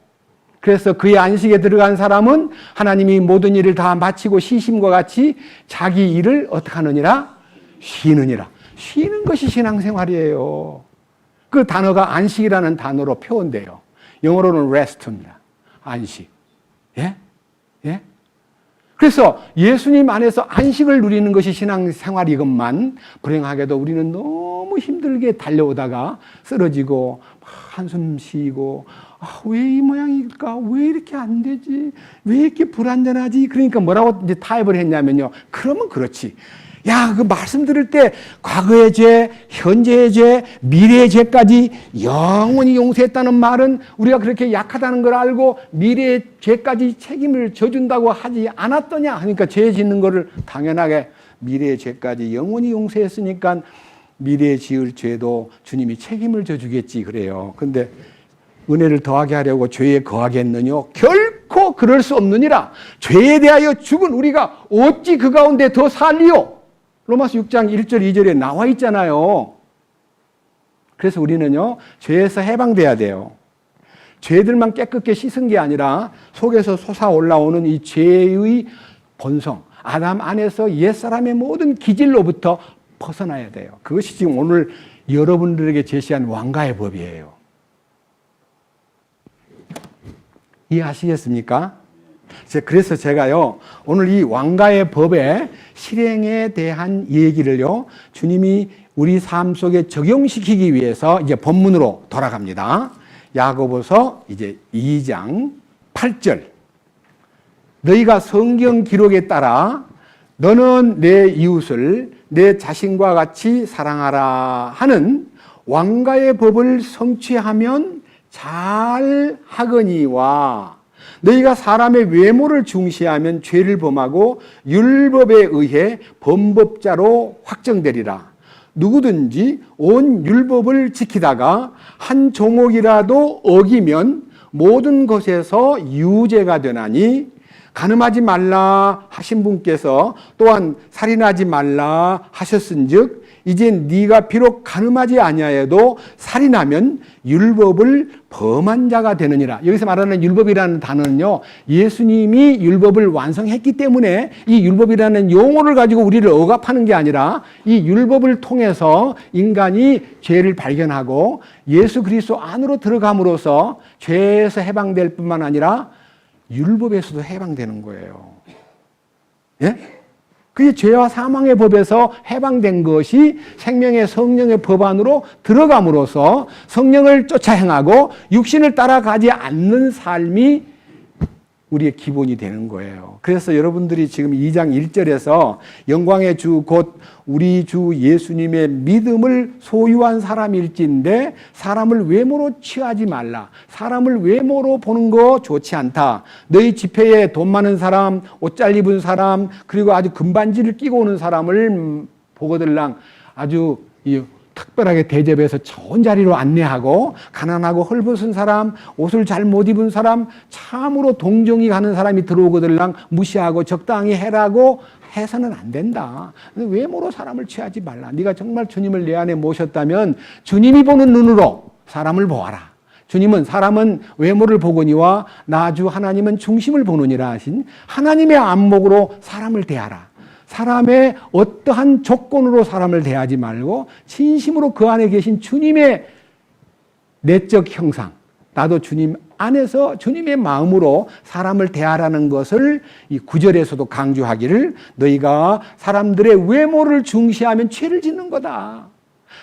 그래서 그의 안식에 들어간 사람은 하나님이 모든 일을 다 마치고 쉬심과 같이 자기 일을 어떻게 하느니라? 쉬느니라. 쉬는 것이 신앙생활이에요. 그 단어가 안식이라는 단어로 표현돼요. 영어로는 rest입니다. 안식. 예? 예? 그래서 예수님 안에서 안식을 누리는 것이 신앙생활이건만 불행하게도 우리는 너무 힘들게 달려오다가 쓰러지고 한숨 쉬고 왜 이 모양일까? 왜 이렇게 안 되지? 왜 이렇게 불안전하지? 그러니까 뭐라고 이제 타협을 했냐면요. 그러면 그렇지. 야, 그 말씀 들을 때 과거의 죄, 현재의 죄, 미래의 죄까지 영원히 용서했다는 말은 우리가 그렇게 약하다는 걸 알고 미래의 죄까지 책임을 져준다고 하지 않았더냐 하니까 죄 짓는 거를 당연하게 미래의 죄까지 영원히 용서했으니까 미래에 지을 죄도 주님이 책임을 져주겠지 그래요. 근데 은혜를 더하게 하려고 죄에 거하겠느냐? 결코 그럴 수 없느니라. 죄에 대하여 죽은 우리가 어찌 그 가운데 더 살리요? 로마서 6장 1절 2절에 나와 있잖아요. 그래서 우리는요, 죄에서 해방돼야 돼요. 죄들만 깨끗게 씻은 게 아니라 속에서 솟아올라오는 이 죄의 본성, 아담 안에서 옛사람의 모든 기질로부터 벗어나야 돼요. 그것이 지금 오늘 여러분들에게 제시한 왕가의 법이에요. 이해하시겠습니까? 그래서 제가요, 오늘 이 왕가의 법의 실행에 대한 얘기를요, 주님이 우리 삶 속에 적용시키기 위해서 이제 본문으로 돌아갑니다. 야고보서 이제 2장 8절. 너희가 성경 기록에 따라 너는 내 이웃을 내 자신과 같이 사랑하라 하는 왕가의 법을 성취하면 잘 하거니와 너희가 사람의 외모를 중시하면 죄를 범하고 율법에 의해 범법자로 확정되리라. 누구든지 온 율법을 지키다가 한 종목이라도 어기면 모든 것에서 유죄가 되나니 간음하지 말라 하신 분께서 또한 살인하지 말라 하셨은즉 이제 네가 비록 간음하지 아니하여도 살인하면 율법을 범한 자가 되느니라. 여기서 말하는 율법이라는 단어는요, 예수님이 율법을 완성했기 때문에 이 율법이라는 용어를 가지고 우리를 억압하는 게 아니라 이 율법을 통해서 인간이 죄를 발견하고 예수 그리스도 안으로 들어감으로써 죄에서 해방될 뿐만 아니라 율법에서도 해방되는 거예요. 예? 그게 죄와 사망의 법에서 해방된 것이 생명의 성령의 법 안으로 들어감으로써 성령을 쫓아 행하고 육신을 따라가지 않는 삶이 우리의 기본이 되는 거예요. 그래서 여러분들이 지금 2장 1절에서 영광의 주 곧 우리 주 예수님의 믿음을 소유한 사람일진데 사람을 외모로 취하지 말라. 사람을 외모로 보는 거 좋지 않다. 너희 집회에 돈 많은 사람, 옷 잘 입은 사람, 그리고 아주 금반지를 끼고 오는 사람을 보거들랑 아주 특별하게 대접해서 좋은 자리로 안내하고 가난하고 헐벗은 사람, 옷을 잘 못 입은 사람, 참으로 동정이 가는 사람이 들어오거들랑 무시하고 적당히 해라고 해서는 안 된다. 외모로 사람을 취하지 말라. 네가 정말 주님을 내 안에 모셨다면 주님이 보는 눈으로 사람을 보아라. 주님은 사람은 외모를 보거니와 나 주 하나님은 중심을 보느니라 하신 하나님의 안목으로 사람을 대하라. 사람의 어떠한 조건으로 사람을 대하지 말고 진심으로 그 안에 계신 주님의 내적 형상, 나도 주님 안에서 주님의 마음으로 사람을 대하라는 것을 이 9절에서도 강조하기를 너희가 사람들의 외모를 중시하면 죄를 짓는 거다.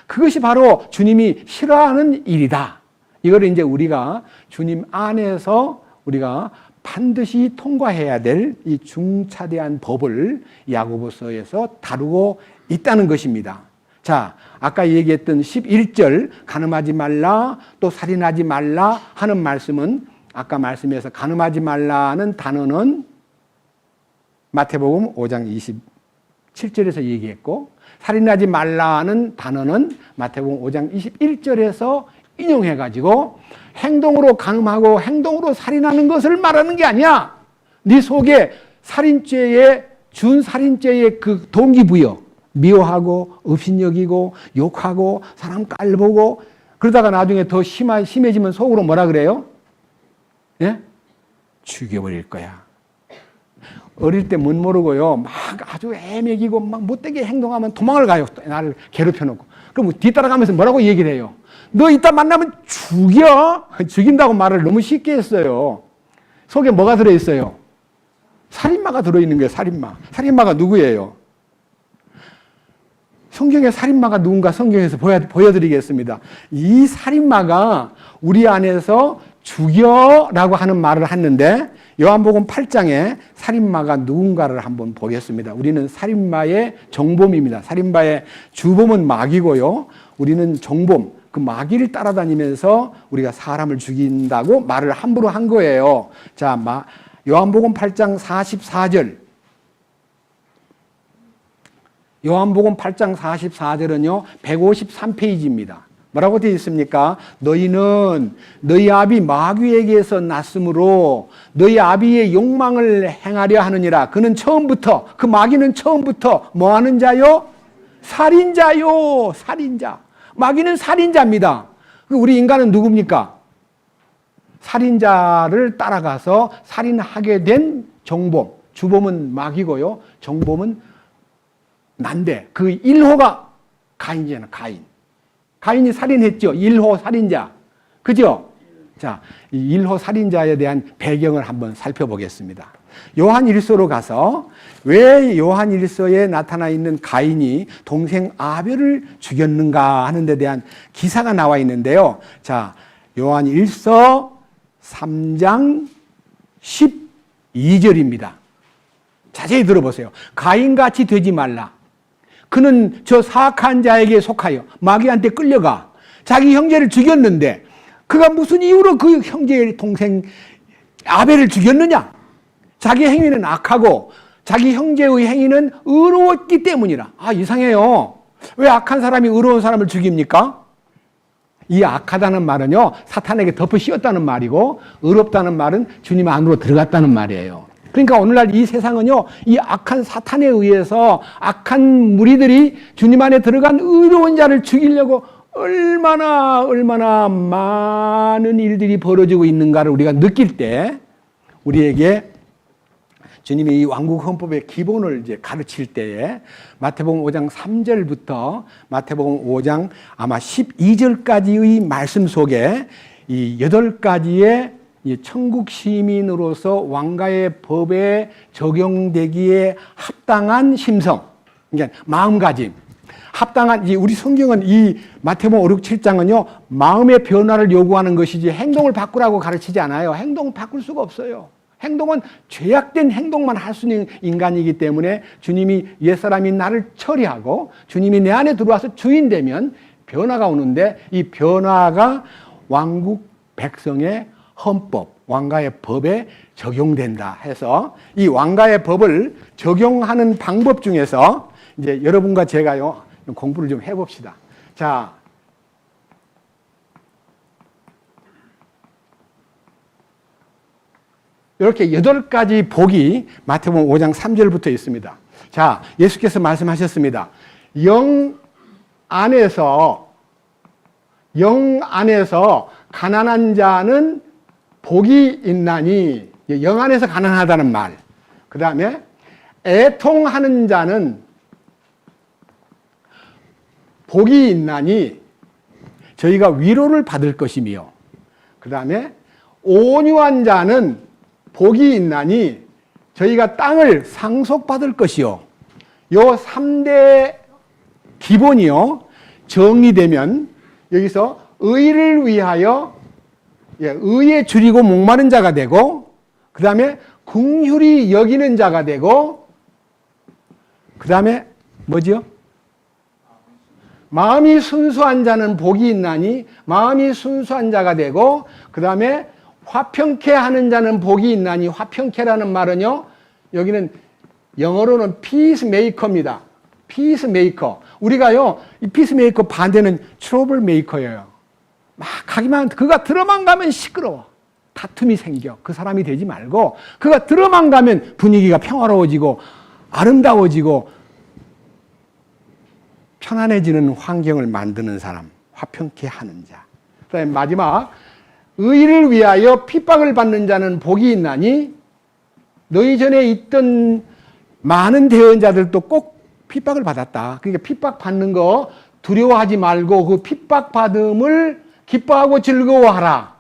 그것이 바로 주님이 싫어하는 일이다. 이걸 이제 우리가 주님 안에서 우리가 반드시 통과해야 될 이 중차대한 법을 야고보서에서 다루고 있다는 것입니다. 자, 아까 얘기했던 11절 간음하지 말라 또 살인하지 말라 하는 말씀은 아까 말씀에서 간음하지 말라는 단어는 마태복음 5장 27절에서 얘기했고 살인하지 말라는 단어는 마태복음 5장 21절에서 인용해가지고 행동으로 간음하고 행동으로 살인하는 것을 말하는 게 아니야. 네 속에 살인죄의 준살인죄의 그 동기부여 미워하고 업신여기고 욕하고 사람 깔보고 그러다가 나중에 더 심해지면 속으로 뭐라 그래요? 예? 죽여버릴 거야. 어릴 때 못 모르고요. 막 아주 애매기고 막 못되게 행동하면 도망을 가요. 나를 괴롭혀놓고. 그럼 뒤따라가면서 뭐라고 얘기를 해요? 너 이따 만나면 죽여? 죽인다고 말을 너무 쉽게 했어요. 속에 뭐가 들어있어요? 살인마가 들어있는 거예요. 살인마. 살인마가 누구예요? 성경에 살인마가 누군가 성경에서 보여드리겠습니다. 이 살인마가 우리 안에서 죽여라고 하는 말을 했는데 요한복음 8장에 살인마가 누군가를 한번 보겠습니다. 우리는 살인마의 정범입니다. 살인마의 주범은 마귀고요. 우리는 정범, 그 마귀를 따라다니면서 우리가 사람을 죽인다고 말을 함부로 한 거예요. 자, 요한복음 8장 44절. 요한복음 8장 44절은요, 153페이지입니다. 뭐라고 되어 있습니까? 너희는 너희 아비 마귀에게서 났으므로 너희 아비의 욕망을 행하려 하느니라. 그는 처음부터, 그 마귀는 처음부터 뭐 하는 자요? 살인자요. 살인자. 마귀는 살인자입니다. 우리 인간은 누굽니까? 살인자를 따라가서 살인하게 된 정범. 주범은 마귀고요. 정범은 난데 그 1호가 가인이잖아. 가인이 살인했죠. 1호 살인자. 그죠? 자, 이 1호 살인자에 대한 배경을 한번 살펴보겠습니다. 요한 1서로 가서 왜 요한 1서에 나타나 있는 가인이 동생 아벨을 죽였는가 하는 데 대한 기사가 나와 있는데요. 자, 요한 1서 3장 12절입니다. 자세히 들어보세요. 가인같이 되지 말라. 그는 저 사악한 자에게 속하여 마귀한테 끌려가 자기 형제를 죽였는데 그가 무슨 이유로 그 형제의 동생 아벨을 죽였느냐? 자기 행위는 악하고 자기 형제의 행위는 의로웠기 때문이라. 아, 이상해요. 왜 악한 사람이 의로운 사람을 죽입니까? 이 악하다는 말은요, 사탄에게 덮어 씌웠다는 말이고 의롭다는 말은 주님 안으로 들어갔다는 말이에요. 그러니까 오늘날 이 세상은요, 이 악한 사탄에 의해서 악한 무리들이 주님 안에 들어간 의로운 자를 죽이려고 얼마나 많은 일들이 벌어지고 있는가를 우리가 느낄 때 우리에게 주님이 이 왕국 헌법의 기본을 이제 가르칠 때에 마태복음 5장 3절부터 마태복음 5장 아마 12절까지의 말씀 속에 이 8가지의 천국 시민으로서 왕가의 법에 적용되기에 합당한 심성, 그러니까 마음가짐, 합당한, 우리 성경은 이 마태복음 5, 6, 7장은요, 마음의 변화를 요구하는 것이지 행동을 바꾸라고 가르치지 않아요. 행동을 바꿀 수가 없어요. 행동은 죄악된 행동만 할 수 있는 인간이기 때문에 주님이 옛사람인 나를 처리하고 주님이 내 안에 들어와서 주인 되면 변화가 오는데 이 변화가 왕국 백성의 헌법, 왕가의 법에 적용된다 해서 이 왕가의 법을 적용하는 방법 중에서 이제 여러분과 제가요, 공부를 좀 해봅시다. 자, 이렇게 8가지 복이 마태복음 5장 3절부터 있습니다. 자, 예수께서 말씀하셨습니다. 영 안에서 가난한 자는 복이 있나니, 영 안에서 가난하다는 말. 그 다음에 애통하는 자는 복이 있나니 저희가 위로를 받을 것이며, 그 다음에 온유한 자는 복이 있나니 저희가 땅을 상속받을 것이요. 요 3대 기본이요, 정리되면 여기서 의를 위하여 의에 줄이고 목마른 자가 되고, 그 다음에 긍휼히 여기는 자가 되고, 그 다음에 뭐지요? 마음이 순수한 자는 복이 있나니 마음이 순수한 자가 되고, 그 다음에 화평케 하는 자는 복이 있나니, 화평케라는 말은요, 여기는 영어로는 피스메이커입니다. 피스메이커. 우리가요, 이 피스메이커 반대는 트러블 메이커예요. 막 가기만, 그가 들어만 가면 시끄러워. 다툼이 생겨. 그 사람이 되지 말고, 그가 들어만 가면 분위기가 평화로워지고 아름다워지고 편안해지는 환경을 만드는 사람, 화평케 하는 자. 그다음에 마지막, 의를 위하여 핍박을 받는 자는 복이 있나니, 너희 전에 있던 많은 대언자들도 꼭 핍박을 받았다. 그러니까 핍박받는 거 두려워하지 말고 그 핍박받음을 기뻐하고 즐거워하라.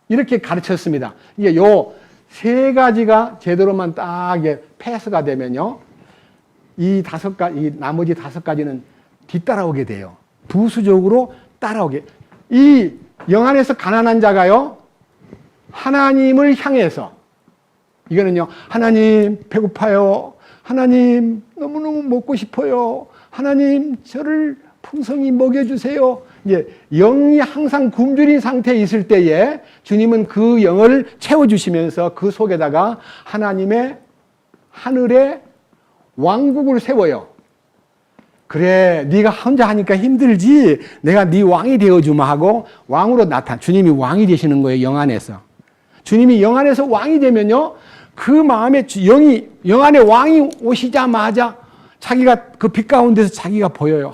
이렇게 가르쳤습니다. 이게 요 3가지가 제대로만 딱 패스가 되면요, 이 나머지 5가지는 뒤따라오게 돼요. 부수적으로 따라오게. 이 영 안에서 가난한 자가요, 하나님을 향해서, 이거는요, 하나님 배고파요, 하나님 너무너무 먹고 싶어요, 하나님 저를 풍성히 먹여주세요. 이제 영이 항상 굶주린 상태에 있을 때에 주님은 그 영을 채워주시면서 그 속에다가 하나님의 하늘의 왕국을 세워요. 그래, 네가 혼자 하니까 힘들지, 내가 네 왕이 되어주마 하고 왕으로 나타나. 주님이 왕이 되시는 거예요, 영 안에서. 주님이 영 안에서 왕이 되면요, 그 마음에 영 안에 왕이 오시자마자 자기가 그 빛 가운데서 자기가 보여요.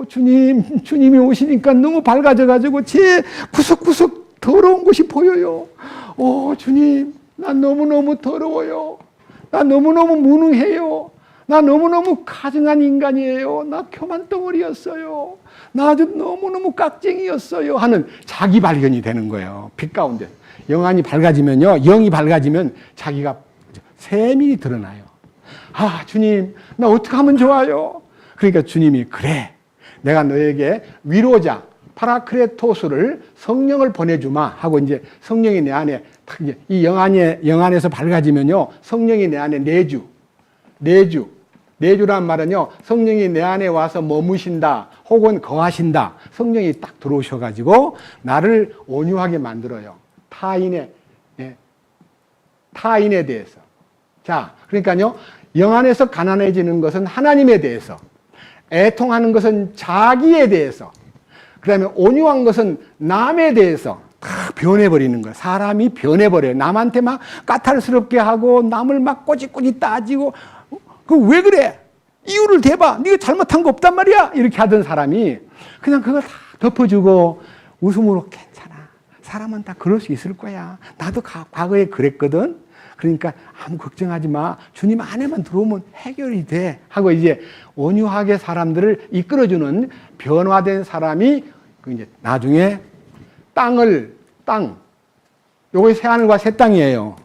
주님이 오시니까 너무 밝아져가지고 제 구석구석 더러운 곳이 보여요. 주님, 나 너무너무 더러워요. 나 너무너무 무능해요. 나 너무너무 가증한 인간이에요. 나 교만 덩어리였어요. 나 아주 너무너무 깍쟁이였어요. 하는 자기 발견이 되는 거예요. 빛 가운데. 영안이 밝아지면요, 영이 밝아지면 자기가 세밀히 드러나요. 주님, 나 어떻게 하면 좋아요? 그러니까 주님이, 그래, 내가 너에게 위로자, 파라크레토스를, 성령을 보내주마 하고, 이제 성령이 내 안에, 이 영 안에서 밝아지면요, 성령이 내 안에 내주란 말은요, 성령이 내 안에 와서 머무신다, 혹은 거하신다. 성령이 딱 들어오셔가지고 나를 온유하게 만들어요. 타인에 대해서. 자, 그러니까요, 영 안에서 가난해지는 것은 하나님에 대해서, 애통하는 것은 자기에 대해서, 그 다음에 온유한 것은 남에 대해서 다 변해버리는 거예요. 사람이 변해버려요. 남한테 막 까탈스럽게 하고, 남을 막 꼬집꼬집 따지고, 왜 그래? 이유를 대봐. 네가 잘못한 거 없단 말이야. 이렇게 하던 사람이 그냥 그걸 다 덮어주고 웃음으로, 괜찮아, 사람은 다 그럴 수 있을 거야. 나도 과거에 그랬거든. 그러니까 아무 걱정하지 마. 주님 안에만 들어오면 해결이 돼. 하고 이제 온유하게 사람들을 이끌어주는 변화된 사람이 이제 나중에 요거 새하늘과 새 땅이에요.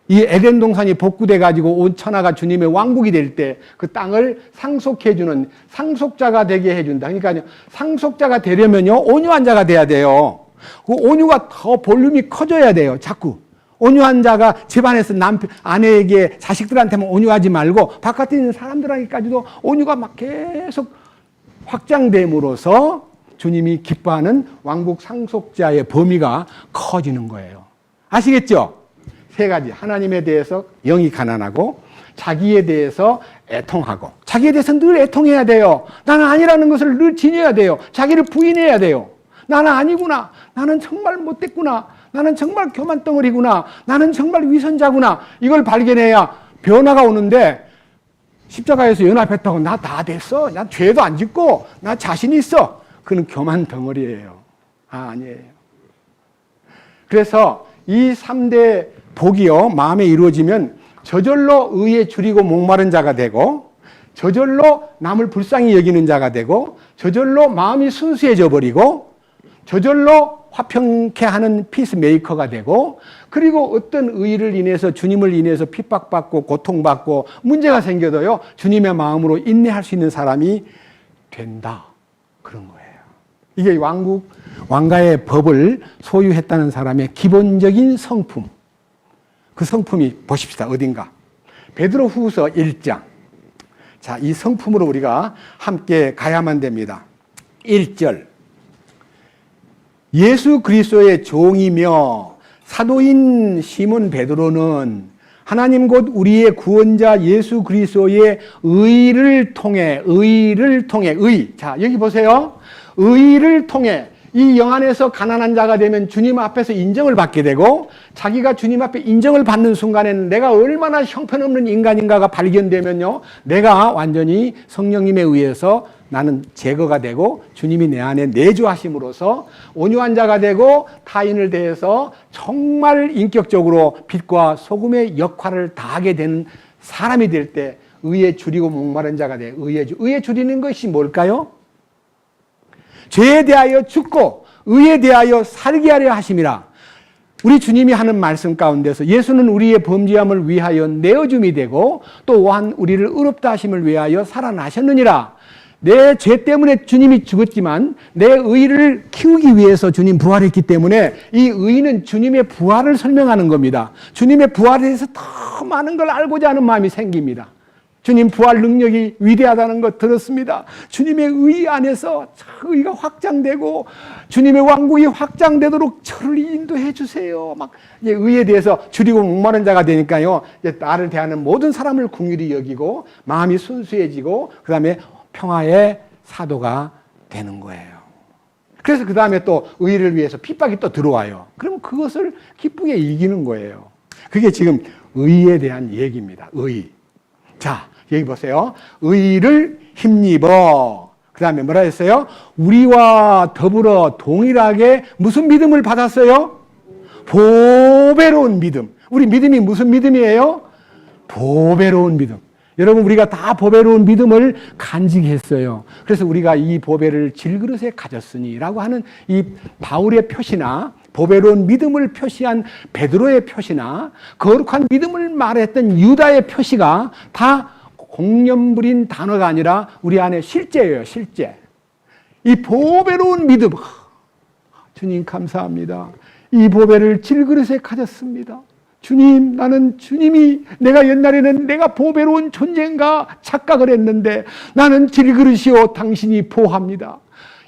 이 에덴 동산이 복구돼 가지고 온 천하가 주님의 왕국이 될 때 그 땅을 상속해주는 상속자가 되게 해준다. 그러니까 상속자가 되려면요, 온유한 자가 돼야 돼요. 그 온유가 더 볼륨이 커져야 돼요. 자꾸 온유한 자가 집안에서 아내에게, 자식들한테만 온유하지 말고 바깥에 있는 사람들에게까지도 온유가 막 계속 확장됨으로써 주님이 기뻐하는 왕국 상속자의 범위가 커지는 거예요. 아시겠죠? 세 가지. 하나님에 대해서 영이 가난하고, 자기에 대해서 애통하고, 자기에 대해서 늘 애통해야 돼요. 나는 아니라는 것을 늘 지녀야 돼요. 자기를 부인해야 돼요. 나는 아니구나. 나는 정말 못됐구나. 나는 정말 교만덩어리구나. 나는 정말 위선자구나. 이걸 발견해야 변화가 오는데, 십자가에서 연합했다고 나 다 됐어. 나 죄도 안 짓고 나 자신 있어. 그는 교만덩어리예요. 아니에요. 그래서 이 3대 복이요, 마음에 이루어지면 저절로 의에 줄이고 목마른 자가 되고, 저절로 남을 불쌍히 여기는 자가 되고, 저절로 마음이 순수해져 버리고, 저절로 화평케 하는 피스메이커가 되고, 그리고 어떤 의를 인해서, 주님을 인해서 핍박받고 고통받고 문제가 생겨도요, 주님의 마음으로 인내할 수 있는 사람이 된다. 그런 거예요. 이게 왕가의 법을 소유했다는 사람의 기본적인 성품. 그 성품이 보십시다. 어딘가. 베드로 후서 1장. 자, 이 성품으로 우리가 함께 가야만 됩니다. 1절. 예수 그리스도의 종이며 사도인 시몬 베드로는 하나님 곧 우리의 구원자 예수 그리스도의 의를 통해. 자, 여기 보세요. 의를 통해. 이 영 안에서 가난한 자가 되면 주님 앞에서 인정을 받게 되고, 자기가 주님 앞에 인정을 받는 순간에는 내가 얼마나 형편없는 인간인가가 발견되면요, 내가 완전히 성령님에 의해서 나는 제거가 되고 주님이 내 안에 내주하심으로써 온유한 자가 되고, 타인을 대해서 정말 인격적으로 빛과 소금의 역할을 다하게 되는 사람이 될 때 의에 줄이고 목마른 자가 돼. 의에 줄이는 것이 뭘까요? 죄에 대하여 죽고 의에 대하여 살게 하려 하심이라. 우리 주님이 하는 말씀 가운데서 예수는 우리의 범죄함을 위하여 내어줌이 되고, 또한 우리를 의롭다 하심을 위하여 살아나셨느니라. 내 죄 때문에 주님이 죽었지만 내 의를 키우기 위해서 주님 부활했기 때문에 이 의는 주님의 부활을 설명하는 겁니다. 주님의 부활에 대해서 더 많은 걸 알고자 하는 마음이 생깁니다. 주님 부활 능력이 위대하다는 것 들었습니다. 주님의 의 안에서 의가 확장되고 주님의 왕국이 확장되도록 저를 인도해 주세요. 막 이제 의에 대해서 줄이고 목마른 자가 되니까요. 이제 나를 대하는 모든 사람을 긍휼히 여기고 마음이 순수해지고 그다음에 평화의 사도가 되는 거예요. 그래서 그다음에 또 의를 위해서 핍박이 또 들어와요. 그럼 그것을 기쁘게 이기는 거예요. 그게 지금 의에 대한 얘기입니다. 의. 자, 여기 보세요. 의를 힘입어. 그 다음에 뭐라 했어요? 우리와 더불어 동일하게 무슨 믿음을 받았어요? 보배로운 믿음. 우리 믿음이 무슨 믿음이에요? 보배로운 믿음. 여러분, 우리가 다 보배로운 믿음을 간직했어요. 그래서 우리가 이 보배를 질그릇에 가졌으니 라고 하는 이 바울의 표시나 보배로운 믿음을 표시한 베드로의 표시나 거룩한 믿음을 말했던 유다의 표시가 다 공념부린 단어가 아니라 우리 안에 실제예요. 실제. 이 보배로운 믿음. 주님 감사합니다. 이 보배를 질그릇에 가졌습니다. 주님, 나는 주님이 내가 옛날에는 내가 보배로운 존재인가 착각을 했는데 나는 질그릇이요 당신이 보합니다.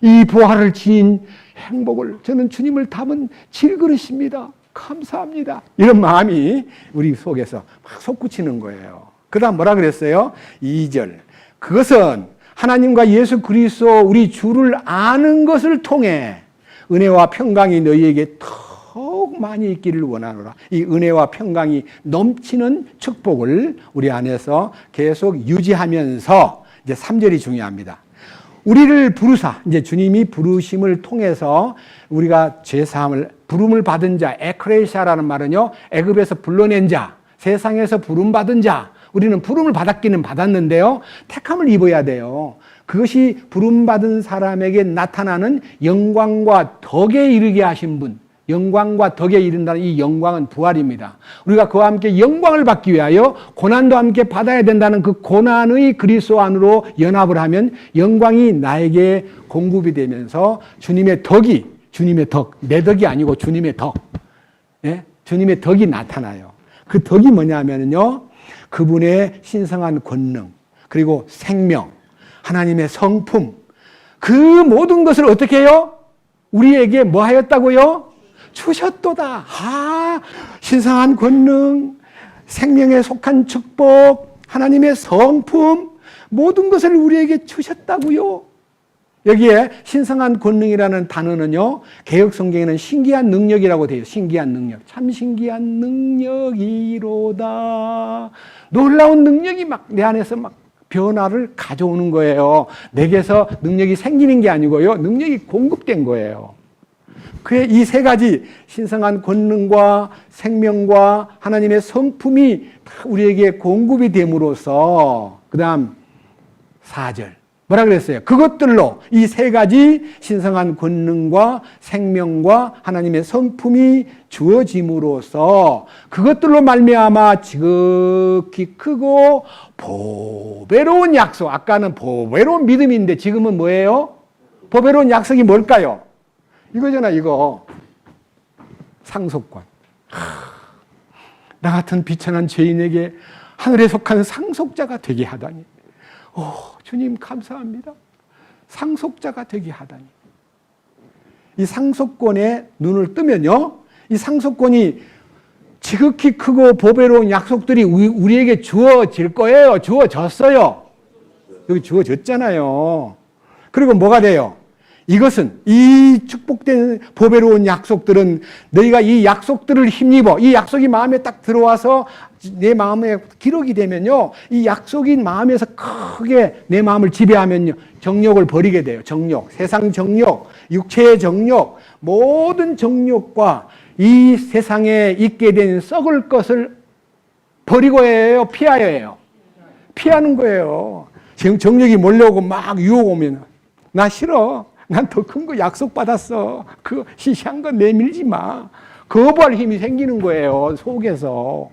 이 보화를 지닌 행복을 저는 주님을 담은 질그릇입니다. 감사합니다. 이런 마음이 우리 속에서 막 솟구치는 거예요. 그 다음 뭐라 그랬어요? 2절. 그것은 하나님과 예수 그리스도 우리 주를 아는 것을 통해 은혜와 평강이 너희에게 더욱 많이 있기를 원하노라. 이 은혜와 평강이 넘치는 축복을 우리 안에서 계속 유지하면서 이제 3절이 중요합니다. 우리를 부르사, 이제 주님이 부르심을 통해서 우리가 죄사함을, 부름을 받은 자, 에크레시아라는 말은요, 애굽에서 불러낸 자, 세상에서 부름받은 자, 우리는 부름을 받았기는 받았는데요, 택함을 입어야 돼요. 그것이 부름받은 사람에게 나타나는 영광과 덕에 이르게 하신 분, 영광과 덕에 이른다는 이 영광은 부활입니다. 우리가 그와 함께 영광을 받기 위하여 고난도 함께 받아야 된다는 그 고난의 그리스도 안으로 연합을 하면 영광이 나에게 공급이 되면서 주님의 덕이, 주님의 덕, 내 덕이 아니고 주님의 덕, 예? 주님의 덕이 나타나요. 그 덕이 뭐냐면요, 그분의 신성한 권능, 그리고 생명, 하나님의 성품, 그 모든 것을 어떻게 해요? 우리에게 뭐 하였다고요? 주셨도다. 신성한 권능, 생명에 속한 축복, 하나님의 성품, 모든 것을 우리에게 주셨다고요. 여기에 신성한 권능이라는 단어는요, 개역 성경에는 신기한 능력이라고 돼요. 신기한 능력. 참 신기한 능력이로다. 놀라운 능력이 막 내 안에서 막 변화를 가져오는 거예요. 내게서 능력이 생기는 게 아니고요, 능력이 공급된 거예요. 그의 이 세 가지 신성한 권능과 생명과 하나님의 성품이 우리에게 공급이 됨으로써, 그 다음 4절 뭐라 그랬어요? 그것들로, 이 세 가지 신성한 권능과 생명과 하나님의 성품이 주어짐으로써 그것들로 말미암아 지극히 크고 보배로운 약속, 아까는 보배로운 믿음인데 지금은 뭐예요? 보배로운 약속이 뭘까요? 이거잖아, 이거. 상속권. 나 같은 비천한 죄인에게 하늘에 속한 상속자가 되게 하다니. 주님 감사합니다. 상속자가 되게 하다니. 이 상속권에 눈을 뜨면요, 이 상속권이 지극히 크고 보배로운 약속들이 우리에게 주어질 거예요. 주어졌어요. 여기 주어졌잖아요. 그리고 뭐가 돼요? 이것은, 이 축복된 보배로운 약속들은 너희가 이 약속들을 힘입어, 이 약속이 마음에 딱 들어와서 내 마음에 기록이 되면요, 이 약속이 마음에서 크게 내 마음을 지배하면요, 정욕을 버리게 돼요. 정욕, 세상 정욕, 육체의 정욕, 모든 정욕과 이 세상에 있게 된 썩을 것을 버리고 해요, 피하여 해요. 피하는 거예요. 지금 정욕이 몰려오고 막 유혹 오면 나 싫어. 난 더 큰 거 약속받았어. 그거 시시한 거 내밀지 마. 거부할 힘이 생기는 거예요, 속에서.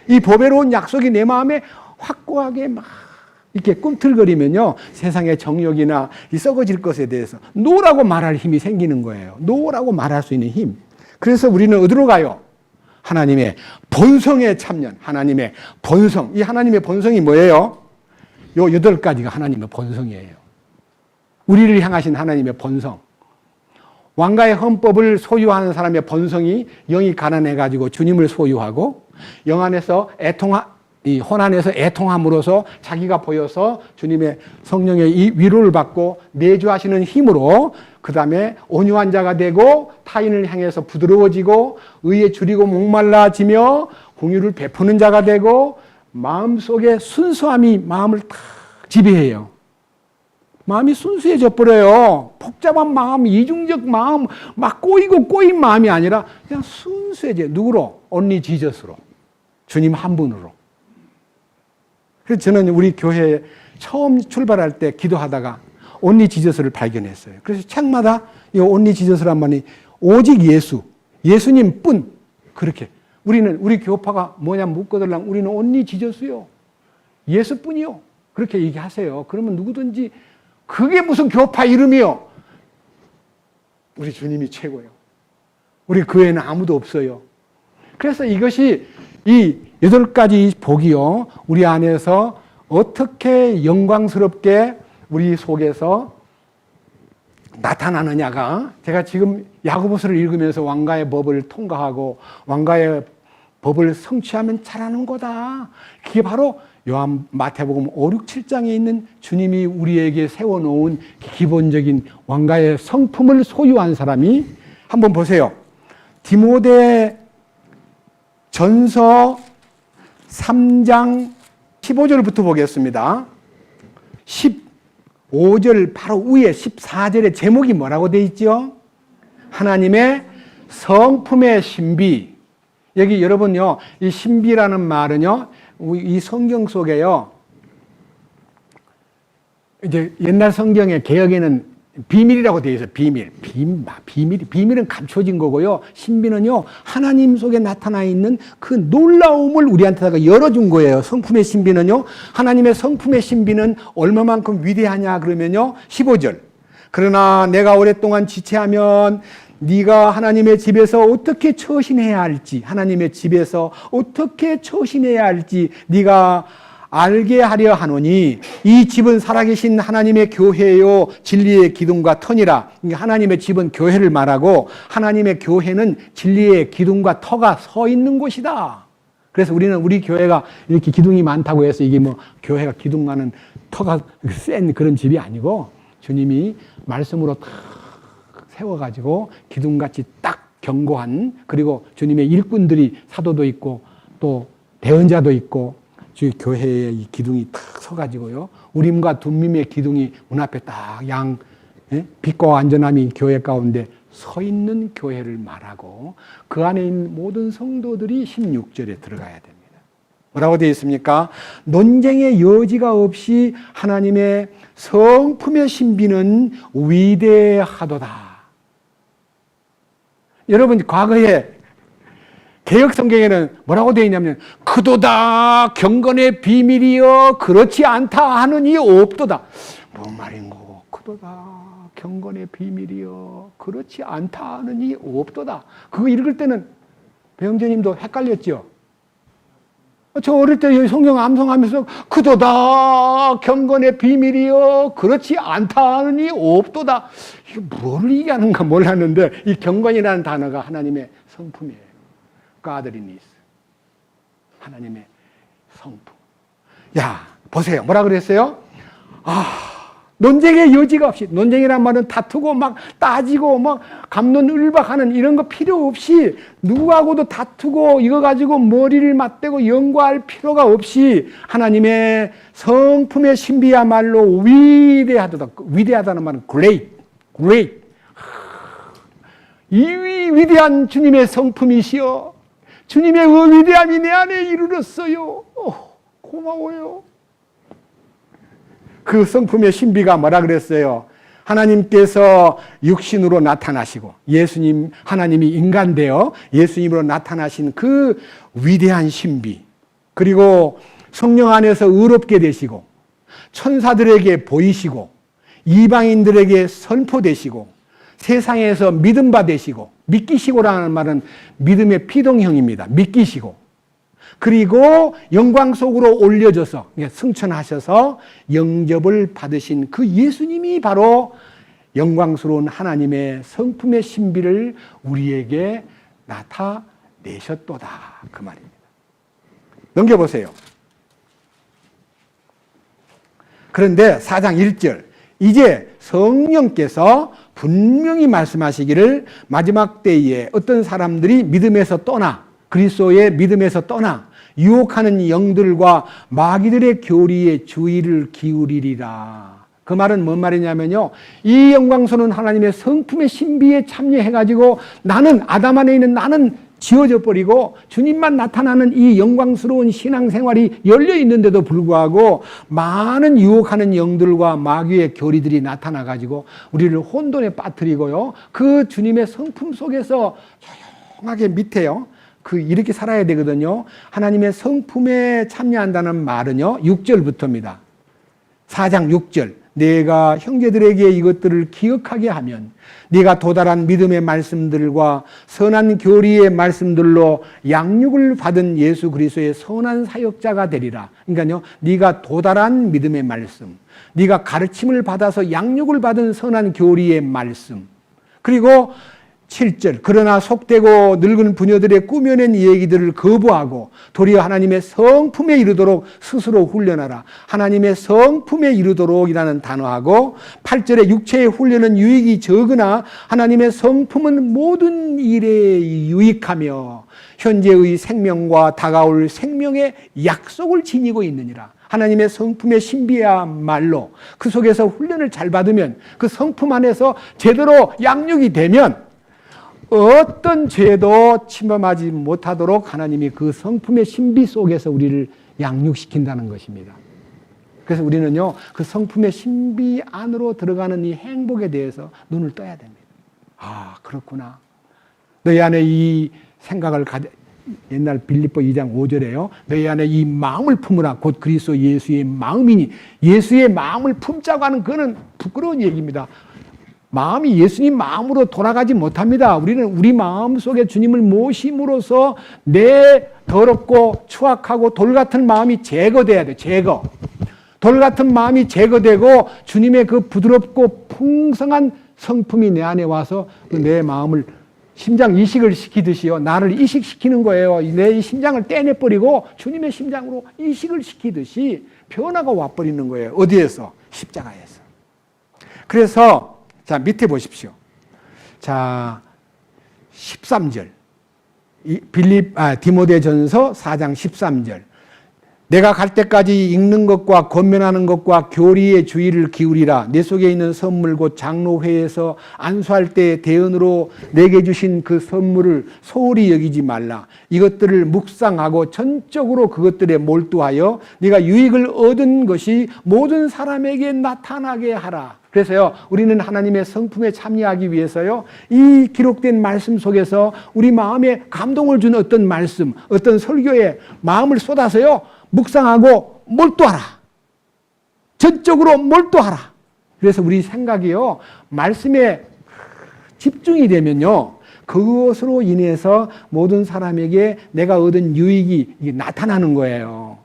이 보배로운 약속이 내 마음에 확고하게 막 이렇게 꿈틀거리면요, 세상의 정욕이나 이 썩어질 것에 대해서 노라고 말할 힘이 생기는 거예요. 노라고 말할 수 있는 힘. 그래서 우리는 어디로 가요? 하나님의 본성에 참여한 하나님의 본성. 이 하나님의 본성이 뭐예요? 요 8가지가 하나님의 본성이에요. 우리를 향하신 하나님의 본성. 왕가의 헌법을 소유하는 사람의 본성이 영이 가난해가지고 주님을 소유하고 영 안에서 이 혼 안에서 애통함으로써 자기가 보여서 주님의 성령의 이 위로를 받고 내주하시는 힘으로 그 다음에 온유한 자가 되고 타인을 향해서 부드러워지고 의에 줄이고 목말라지며 공유를 베푸는 자가 되고 마음속에 순수함이 마음을 탁 지배해요. 마음이 순수해져 버려요. 복잡한 마음, 이중적 마음, 막 꼬인 마음이 아니라 그냥 순수해져. 누구로? only Jesus로. 주님 한 분으로. 그래서 저는 우리 교회에 처음 출발할 때 기도하다가 only Jesus를 발견했어요. 그래서 책마다 이 only Jesus란 말이 오직 예수, 예수님 뿐. 그렇게. 우리 교파가 뭐냐 묻거들랑 우리는 only Jesus요. 예수뿐이요. 그렇게 얘기하세요. 그러면 누구든지 그게 무슨 교파 이름이요? 우리 주님이 최고예요. 우리 교회는 아무도 없어요. 그래서 이것이 이 8가지 복이요, 우리 안에서 어떻게 영광스럽게 우리 속에서 나타나느냐가, 제가 지금 야고보서를 읽으면서 왕가의 법을 통과하고 왕가의 법을 성취하면 잘하는 거다. 그게 바로 마태복음 5, 6, 7장에 있는 주님이 우리에게 세워놓은 기본적인 왕가의 성품을 소유한 사람이, 한번 보세요. 디모데 전서 3장 15절부터 보겠습니다. 15절 바로 위에 14절의 제목이 뭐라고 되어 있죠? 하나님의 성품의 신비. 여기 여러분요, 이 신비라는 말은요, 이 성경 속에요, 이제 옛날 성경의 개역에는 비밀이라고 되어 있어요. 비밀은 감춰진 거고요. 신비는요, 하나님 속에 나타나 있는 그 놀라움을 우리한테다가 열어준 거예요. 성품의 신비는요, 하나님의 성품의 신비는 얼마만큼 위대하냐 그러면요, 15절. 그러나 내가 오랫동안 지체하면 네가 하나님의 집에서 어떻게 처신해야 할지, 하나님의 집에서 어떻게 처신해야 할지 네가 알게 하려 하노니 이 집은 살아계신 하나님의 교회요 진리의 기둥과 터니라. 하나님의 집은 교회를 말하고 하나님의 교회는 진리의 기둥과 터가 서 있는 곳이다. 그래서 우리는 우리 교회가 이렇게 기둥이 많다고 해서 이게 뭐 교회가 기둥 많은 터가 센 그런 집이 아니고 주님이 말씀으로 탁 세워가지고 기둥같이 딱 견고한, 그리고 주님의 일꾼들이 사도도 있고 또 대언자도 있고 주 교회의 이 기둥이 탁 서가지고요, 우림과 둠밈의 기둥이 문 앞에 딱 빛과 완전함이 교회 가운데 서 있는 교회를 말하고 그 안에 있는 모든 성도들이 16절에 들어가야 됩니다. 뭐라고 되어 있습니까? 논쟁의 여지가 없이 하나님의 성품의 신비는 위대하도다. 여러분, 과거에 개역 성경에는 뭐라고 되어 있냐면 그도다 경건의 비밀이여 그렇지 않다 하느니 없도다. 뭔 말인고? 그도다 경건의 비밀이여 그렇지 않다 하느니 없도다. 그거 읽을 때는 배영재님도 헷갈렸죠? 저 어릴 때 성경 암송하면서 그도다 경건의 비밀이여 그렇지 않다 하느니 없도다. 이게 뭘 얘기하는가 몰랐는데 이 경건이라는 단어가 하나님의 성품이에요. godliness. 하나님의 성품. 야, 보세요. 뭐라 그랬어요? 논쟁의 여지가 없이, 논쟁이란 말은 다투고 막 따지고 막 갑론을박하는 이런 거 필요 없이 누구하고도 다투고 이거 가지고 머리를 맞대고 연구할 필요가 없이 하나님의 성품의 신비야말로 위대하다. 위대하다는 말은 great. 이 위대한 주님의 성품이시여, 주님의 그 위대함이 내 안에 이르렀어요. 고마워요. 그 성품의 신비가 뭐라 그랬어요? 하나님께서 육신으로 나타나시고 예수님, 하나님이 인간 되어 예수님으로 나타나신 그 위대한 신비, 그리고 성령 안에서 의롭게 되시고 천사들에게 보이시고 이방인들에게 선포되시고 세상에서 믿음 받으시고, 믿기시고라는 말은 믿음의 피동형입니다. 믿기시고, 그리고 영광 속으로 올려져서 승천하셔서 영접을 받으신 그 예수님이 바로 영광스러운 하나님의 성품의 신비를 우리에게 나타내셨도다, 그 말입니다. 넘겨보세요. 그런데 4장 1절, 이제 성령께서 분명히 말씀하시기를 마지막 때에 어떤 사람들이 믿음에서 떠나, 그리스도의 믿음에서 떠나 유혹하는 영들과 마귀들의 교리에 주의를 기울이리라. 그 말은 뭔 말이냐면요, 이 영광스러운 하나님의 성품의 신비에 참여해가지고 나는, 아담 안에 있는 나는 지워져 버리고 주님만 나타나는 이 영광스러운 신앙생활이 열려 있는데도 불구하고 많은 유혹하는 영들과 마귀의 교리들이 나타나가지고 우리를 혼돈에 빠뜨리고요, 그 주님의 성품 속에서 조용하게 밑에요, 이렇게 살아야 되거든요. 하나님의 성품에 참여한다는 말은요, 6절부터입니다. 4장 6절. 내가 형제들에게 이것들을 기억하게 하면 네가 도달한 믿음의 말씀들과 선한 교리의 말씀들로 양육을 받은 예수 그리스도의 선한 사역자가 되리라. 그러니까요, 네가 도달한 믿음의 말씀, 네가 가르침을 받아서 양육을 받은 선한 교리의 말씀, 그리고 7절, 그러나 속되고 늙은 부녀들의 꾸며낸 얘기들을 거부하고 도리어 하나님의 성품에 이르도록 스스로 훈련하라. 하나님의 성품에 이르도록이라는 단어하고 8절에 육체의 훈련은 유익이 적으나 하나님의 성품은 모든 일에 유익하며 현재의 생명과 다가올 생명의 약속을 지니고 있느니라. 하나님의 성품의 신비야말로 그 속에서 훈련을 잘 받으면, 그 성품 안에서 제대로 양육이 되면 어떤 죄도 침범하지 못하도록 하나님이 그 성품의 신비 속에서 우리를 양육시킨다는 것입니다. 그래서 우리는요, 그 성품의 신비 안으로 들어가는 이 행복에 대해서 눈을 떠야 됩니다. 아, 그렇구나. 너희 안에 이 생각을 옛날 빌립보 2장 5절에요. 너희 안에 이 마음을 품으라. 곧 그리스도 예수의 마음이니, 예수의 마음을 품자고 하는 그거는 부끄러운 얘기입니다. 마음이 예수님 마음으로 돌아가지 못합니다. 우리는 우리 마음 속에 주님을 모심으로써 내 더럽고 추악하고 돌 같은 마음이 제거돼야 돼. 제거. 돌 같은 마음이 제거되고 주님의 그 부드럽고 풍성한 성품이 내 안에 와서 내 마음을 심장 이식을 시키듯이요, 나를 이식시키는 거예요. 내 심장을 떼내버리고 주님의 심장으로 이식을 시키듯이 변화가 와버리는 거예요. 어디에서? 십자가에서. 그래서 자, 밑에 보십시오. 자, 13절. 디모데전서 4장 13절. 내가 갈 때까지 읽는 것과 권면하는 것과 교리에 주의를 기울이라. 내 속에 있는 선물 곧 장로회에서 안수할 때 대언으로 내게 주신 그 선물을 소홀히 여기지 말라. 이것들을 묵상하고 전적으로 그것들에 몰두하여 네가 유익을 얻은 것이 모든 사람에게 나타나게 하라. 그래서요, 우리는 하나님의 성품에 참여하기 위해서요, 이 기록된 말씀 속에서 우리 마음에 감동을 준 어떤 말씀, 어떤 설교에 마음을 쏟아서요, 묵상하고 몰두하라. 전적으로 몰두하라. 그래서 우리 생각이요, 말씀에 집중이 되면요, 그것으로 인해서 모든 사람에게 내가 얻은 유익이 나타나는 거예요.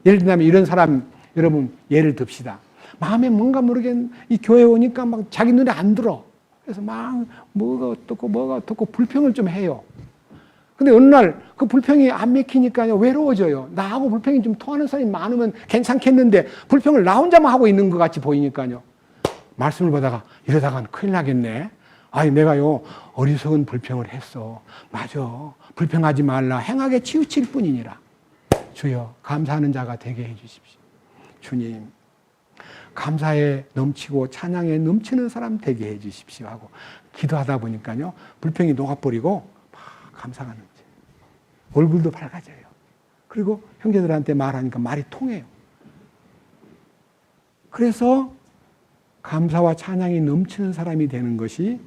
예를 들면 이런 사람, 여러분 예를 듭시다. 마음에 뭔가 모르게 이 교회 오니까 막 자기 눈에 안 들어. 그래서 막 뭐가 어떻고 불평을 좀 해요. 근데 어느 날 그 불평이 안 맥히니까요, 외로워져요. 나하고 불평이 좀 통하는 사람이 많으면 괜찮겠는데 불평을 나 혼자만 하고 있는 것 같이 보이니까요. 말씀을 보다가 이러다간 큰일 나겠네. 아니, 내가요, 어리석은 불평을 했어. 맞아. 불평하지 말라. 행하게 치우칠 뿐이니라. 주여, 감사하는 자가 되게 해주십시오. 주님, 감사에 넘치고 찬양에 넘치는 사람 되게 해주십시오 하고 기도하다 보니까요, 불평이 녹아버리고 막 감사하는 거죠. 얼굴도 밝아져요. 그리고 형제들한테 말하니까 말이 통해요. 그래서 감사와 찬양이 넘치는 사람이 되는 것이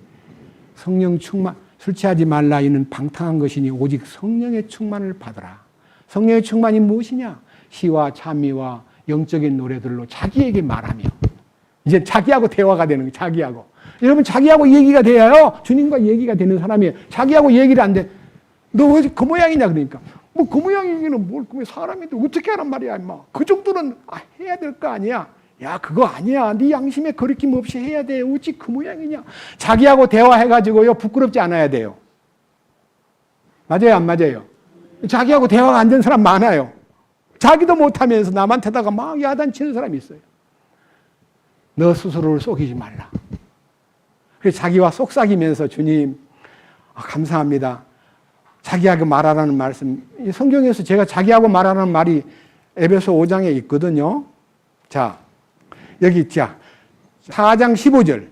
성령 충만, 술 취하지 말라 이는 방탕한 것이니 오직 성령의 충만을 받으라. 성령의 충만이 무엇이냐? 시와 찬미와 영적인 노래들로 자기에게 말하며 이제 자기하고 대화가 되는 거예요. 자기하고. 여러분 자기하고 얘기가 돼야요. 주님과 얘기가 되는 사람이에요. 자기하고 얘기를 안 돼. 너 왜 그 모양이냐 그러니까. 뭐 그 모양이기는 뭘 사람인데 어떻게 하란 말이야 임마. 그 정도는 해야 될 거 아니야. 야 그거 아니야. 네 양심에 거리낌 없이 해야 돼. 어찌 그 모양이냐. 자기하고 대화해가지고요. 부끄럽지 않아야 돼요. 맞아요 안 맞아요? 자기하고 대화가 안 된 사람 많아요. 자기도 못하면서 남한테다가 막 야단치는 사람이 있어요. 너 스스로를 속이지 말라. 그래서 자기와 속삭이면서 주님 감사합니다. 자기하고 말하라는 말씀. 성경에서 제가 자기하고 말하라는 말이 에베소 5장에 있거든요. 자 여기 4장 15절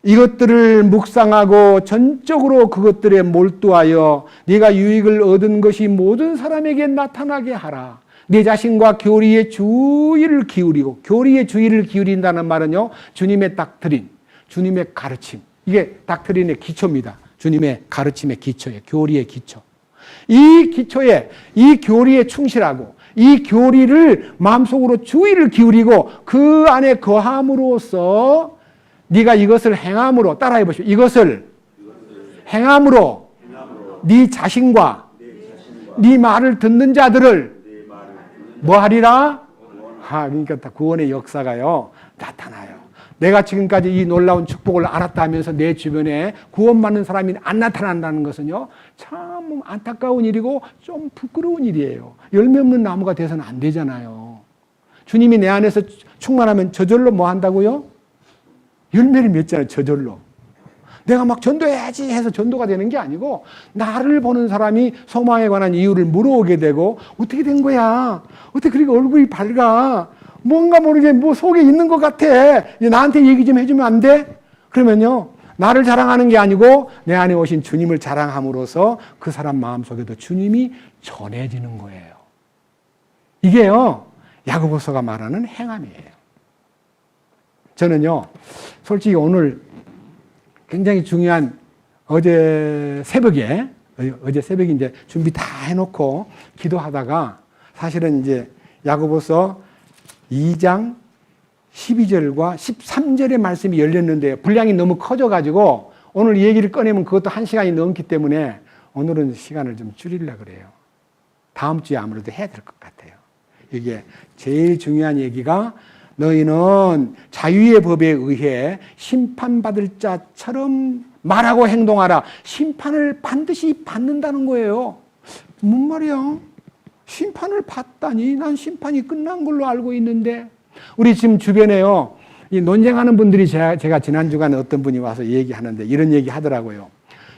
이것들을 묵상하고 전적으로 그것들에 몰두하여 네가 유익을 얻은 것이 모든 사람에게 나타나게 하라. 네 자신과 교리의 주의를 기울이고 교리의 주의를 기울인다는 말은요. 주님의 닥트린, 주님의 가르침. 이게 닥트린의 기초입니다. 주님의 가르침의 기초예요. 교리의 기초. 이 기초에 이 교리에 충실하고 이 교리를 마음속으로 주의를 기울이고 그 안에 거함으로써 네가 이것을 행함으로 따라해 보십시오. 이것을 행함으로 네 자신과 네 말을 듣는 자들을 뭐 하리라? 그러니까 구원의 역사가요 나타나요. 내가 지금까지 이 놀라운 축복을 알았다 하면서 내 주변에 구원받는 사람이 안 나타난다는 것은요 참 안타까운 일이고 좀 부끄러운 일이에요. 열매 없는 나무가 돼서는 안 되잖아요. 주님이 내 안에서 충만하면 저절로 뭐 한다고요? 열매를 맺잖아요. 저절로. 내가 막 전도해야지 해서 전도가 되는 게 아니고 나를 보는 사람이 소망에 관한 이유를 물어오게 되고 어떻게 된 거야? 어떻게 그렇게 얼굴이 밝아? 뭔가 모르게 뭐 속에 있는 것 같아. 나한테 얘기 좀 해주면 안 돼? 그러면요. 나를 자랑하는 게 아니고 내 안에 오신 주님을 자랑함으로써 그 사람 마음속에도 주님이 전해지는 거예요. 이게요. 야고보서가 말하는 행함이에요. 저는요. 솔직히 오늘 굉장히 중요한 어제 새벽에 이제 준비 다 해놓고 기도하다가 사실은 이제 야고보서 2장 12절과 13절의 말씀이 열렸는데 분량이 너무 커져가지고 오늘 얘기를 꺼내면 그것도 1시간이 넘기 때문에 오늘은 시간을 좀 줄이려고 그래요. 다음 주에 아무래도 해야 될 것 같아요. 이게 제일 중요한 얘기가 너희는 자유의 법에 의해 심판받을 자처럼 말하고 행동하라. 심판을 반드시 받는다는 거예요. 뭔 말이야? 심판을 받다니? 난 심판이 끝난 걸로 알고 있는데. 우리 지금 주변에요. 이 논쟁하는 분들이 제가 지난주간에 어떤 분이 와서 얘기하는데 이런 얘기 하더라고요.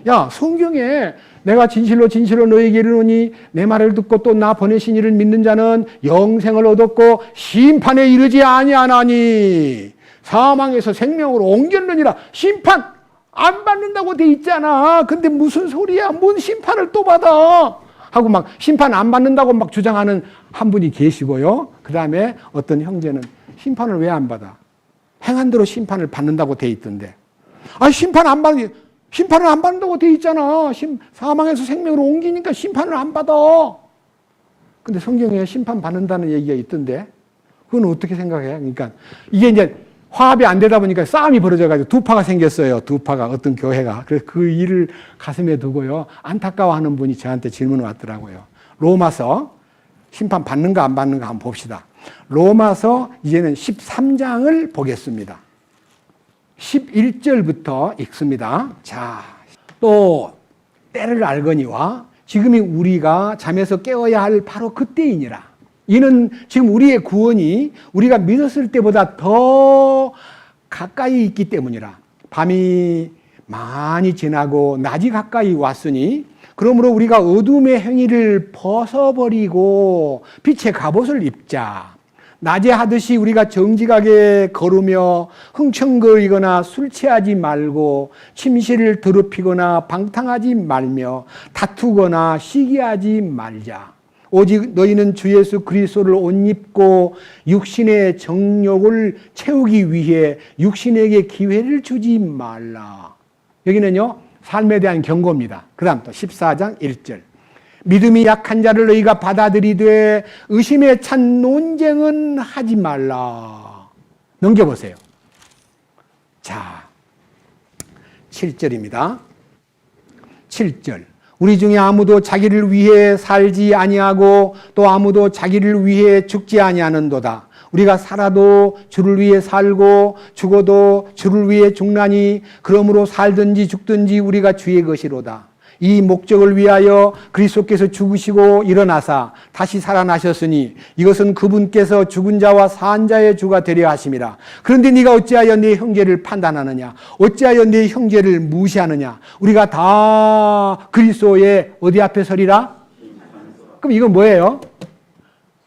야, 성경에 내가 진실로 너에게 이르노니 내 말을 듣고 또 나 보내신 이를 믿는 자는 영생을 얻었고 심판에 이르지 아니하나니 사망에서 생명으로 옮겼느니라. 심판 안 받는다고 돼 있잖아. 근데 무슨 소리야? 뭔 심판을 또 받아? 하고 막 심판 안 받는다고 막 주장하는 한 분이 계시고요. 그 다음에 어떤 형제는 심판을 왜 안 받아? 행한 대로 심판을 받는다고 돼 있던데. 심판을 안 받는다고 돼 있잖아. 사망에서 생명으로 옮기니까 심판을 안 받아. 근데 성경에 심판 받는다는 얘기가 있던데, 그건 어떻게 생각해? 그러니까 이게 이제 화합이 안 되다 보니까 싸움이 벌어져가지고 두 파가 생겼어요. 두 파가, 어떤 교회가. 그래서 그 일을 가슴에 두고요. 안타까워하는 분이 저한테 질문을 왔더라고요. 로마서 심판 받는가 안 받는가 한번 봅시다. 로마서 이제는 13장을 보겠습니다. 11절부터 읽습니다. 자, 또 때를 알거니와 지금이 우리가 잠에서 깨어야 할 바로 그때이니라. 이는 지금 우리의 구원이 우리가 믿었을 때보다 더 가까이 있기 때문이라. 밤이 많이 지나고 낮이 가까이 왔으니 그러므로 우리가 어둠의 행위를 벗어버리고 빛의 갑옷을 입자. 낮에 하듯이 우리가 정직하게 걸으며 흥청거리거나 술 취하지 말고 침실을 더럽히거나 방탕하지 말며 다투거나 시기하지 말자. 오직 너희는 주 예수 그리스도를 옷 입고 육신의 정욕을 채우기 위해 육신에게 기회를 주지 말라. 여기는요 삶에 대한 경고입니다. 그 다음 또 14장 1절. 믿음이 약한 자를 너희가 받아들이되 의심에 찬 논쟁은 하지 말라. 넘겨보세요. 자, 7절입니다. 7절. 우리 중에 아무도 자기를 위해 살지 아니하고 또 아무도 자기를 위해 죽지 아니하는도다. 우리가 살아도 주를 위해 살고 죽어도 주를 위해 죽나니 그러므로 살든지 죽든지 우리가 주의 것이로다. 이 목적을 위하여 그리스도께서 죽으시고 일어나사 다시 살아나셨으니 이것은 그분께서 죽은 자와 산 자의 주가 되려 하심이라. 그런데 네가 어찌하여 네 형제를 판단하느냐? 어찌하여 네 형제를 무시하느냐? 우리가 다 그리스도의 어디 앞에 서리라? 그럼 이건 뭐예요?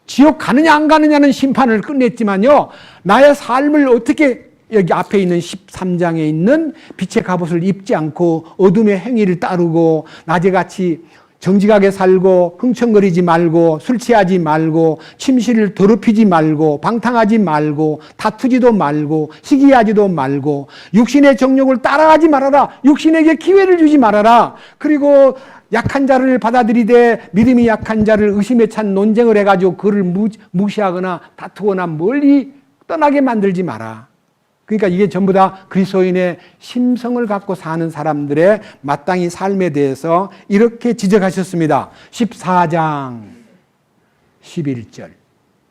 지옥 가느냐 안 가느냐는 심판을 끝냈지만요, 나의 삶을 어떻게, 여기 앞에 있는 13장에 있는 빛의 갑옷을 입지 않고 어둠의 행위를 따르고 낮에같이 정직하게 살고 흥청거리지 말고 술 취하지 말고 침실을 더럽히지 말고 방탕하지 말고 다투지도 말고 시기하지도 말고 육신의 정욕을 따라가지 말아라. 육신에게 기회를 주지 말아라. 그리고 약한 자를 받아들이되 믿음이 약한 자를 의심에 찬 논쟁을 해가지고 그를 무시하거나 다투거나 멀리 떠나게 만들지 마라. 그러니까 이게 전부 다 그리스도인의 심성을 갖고 사는 사람들의 마땅히 삶에 대해서 이렇게 지적하셨습니다. 14장 11절.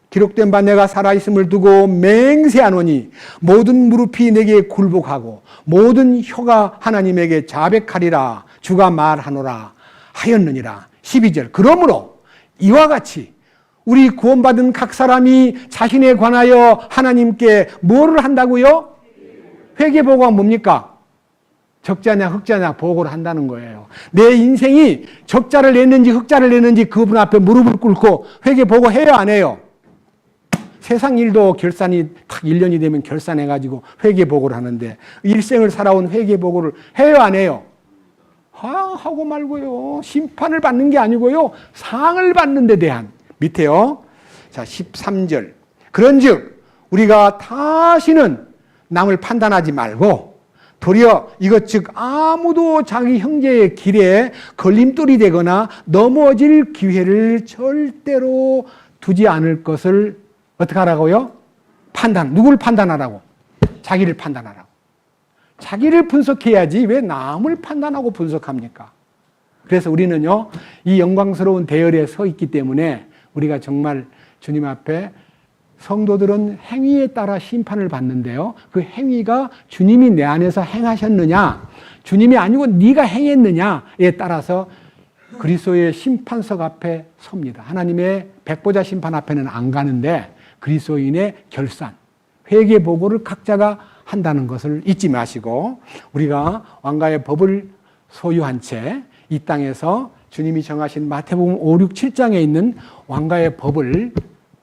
기록된 바 내가 살아있음을 두고 맹세하노니 모든 무릎이 내게 굴복하고 모든 혀가 하나님에게 자백하리라. 주가 말하노라 하였느니라. 12절. 그러므로 이와 같이 우리 구원받은 각 사람이 자신에 관하여 하나님께 뭐를 한다고요? 회개보고가 뭡니까? 적자냐 흑자냐 보고를 한다는 거예요. 내 인생이 적자를 냈는지 흑자를 냈는지 그분 앞에 무릎을 꿇고 회개보고 해요 안 해요? 세상 일도 결산이 딱 1년이 되면 결산해가지고 회개보고를 하는데 일생을 살아온 회개보고를 해요 안 해요? 하고 말고요. 심판을 받는 게 아니고요. 상을 받는 데 대한. 밑에요. 자, 13절. 그런즉 우리가 다시는 남을 판단하지 말고 도리어 이것 즉 아무도 자기 형제의 길에 걸림돌이 되거나 넘어질 기회를 절대로 두지 않을 것을 어떻게 하라고요? 누굴 판단하라고? 자기를 판단하라고. 자기를 분석해야지 왜 남을 판단하고 분석합니까? 그래서 우리는요, 이 영광스러운 대열에 서 있기 때문에 우리가 정말 주님 앞에 성도들은 행위에 따라 심판을 받는데요. 그 행위가 주님이 내 안에서 행하셨느냐, 주님이 아니고 네가 행했느냐에 따라서 그리스도의 심판석 앞에 섭니다. 하나님의 백보자 심판 앞에는 안 가는데 그리스도인의 결산, 회개 보고를 각자가 한다는 것을 잊지 마시고 우리가 왕가의 법을 소유한 채 이 땅에서 주님이 정하신 마태복음 5, 6, 7장에 있는 왕가의 법을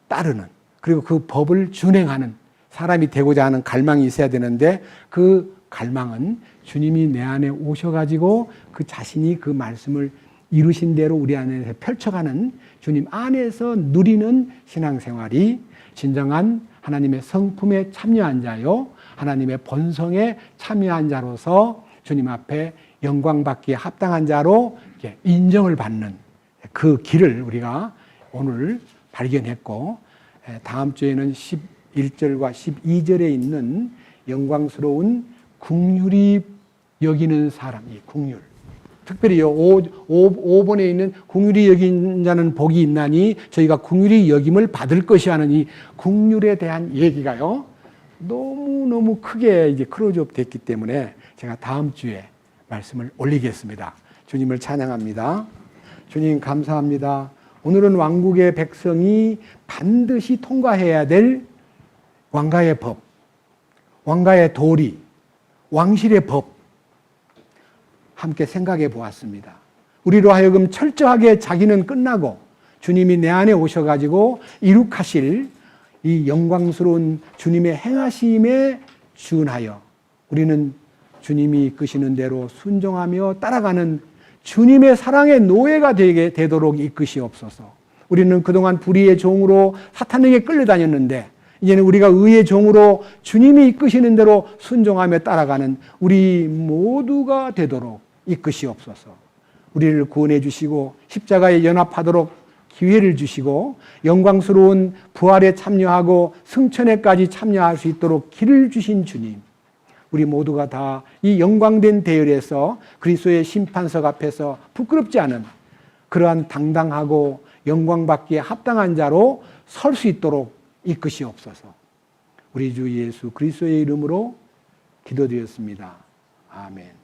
따르는, 그리고 그 법을 준행하는 사람이 되고자 하는 갈망이 있어야 되는데 그 갈망은 주님이 내 안에 오셔가지고 그 자신이 그 말씀을 이루신 대로 우리 안에서 펼쳐가는 주님 안에서 누리는 신앙생활이 진정한 하나님의 성품에 참여한 자요, 하나님의 본성에 참여한 자로서 주님 앞에 영광받기에 합당한 자로 인정을 받는 그 길을 우리가 오늘 발견했고, 다음 주에는 11절과 12절에 있는 영광스러운 긍휼히 여기는 사람, 이 긍휼. 특별히 5번에 있는 긍휼히 여긴 자는 복이 있나니 저희가 긍휼히 여김을 받을 것이 하는 이 긍휼에 대한 얘기가요, 너무너무 크게 이제 클로즈업 됐기 때문에 제가 다음 주에 말씀을 올리겠습니다. 주님을 찬양합니다. 주님 감사합니다. 오늘은 왕국의 백성이 반드시 통과해야 될 왕가의 법, 왕가의 도리, 왕실의 법 함께 생각해 보았습니다. 우리로 하여금 철저하게 자기는 끝나고 주님이 내 안에 오셔가지고 이룩하실 이 영광스러운 주님의 행하심에 준하여 우리는 주님이 이끄시는 대로 순종하며 따라가는 주님의 사랑의 노예가 되도록 이끄시옵소서. 우리는 그동안 불의의 종으로 사탄에게 끌려다녔는데 이제는 우리가 의의 종으로 주님이 이끄시는 대로 순종하며 따라가는 우리 모두가 되도록 이끄시옵소서. 우리를 구원해 주시고 십자가에 연합하도록 기회를 주시고 영광스러운 부활에 참여하고 승천에까지 참여할 수 있도록 길을 주신 주님, 우리 모두가 다 이 영광된 대열에서 그리스도의 심판석 앞에서 부끄럽지 않은 그러한 당당하고 영광받기에 합당한 자로 설 수 있도록 이끄시옵소서. 우리 주 예수 그리스도의 이름으로 기도드렸습니다. 아멘.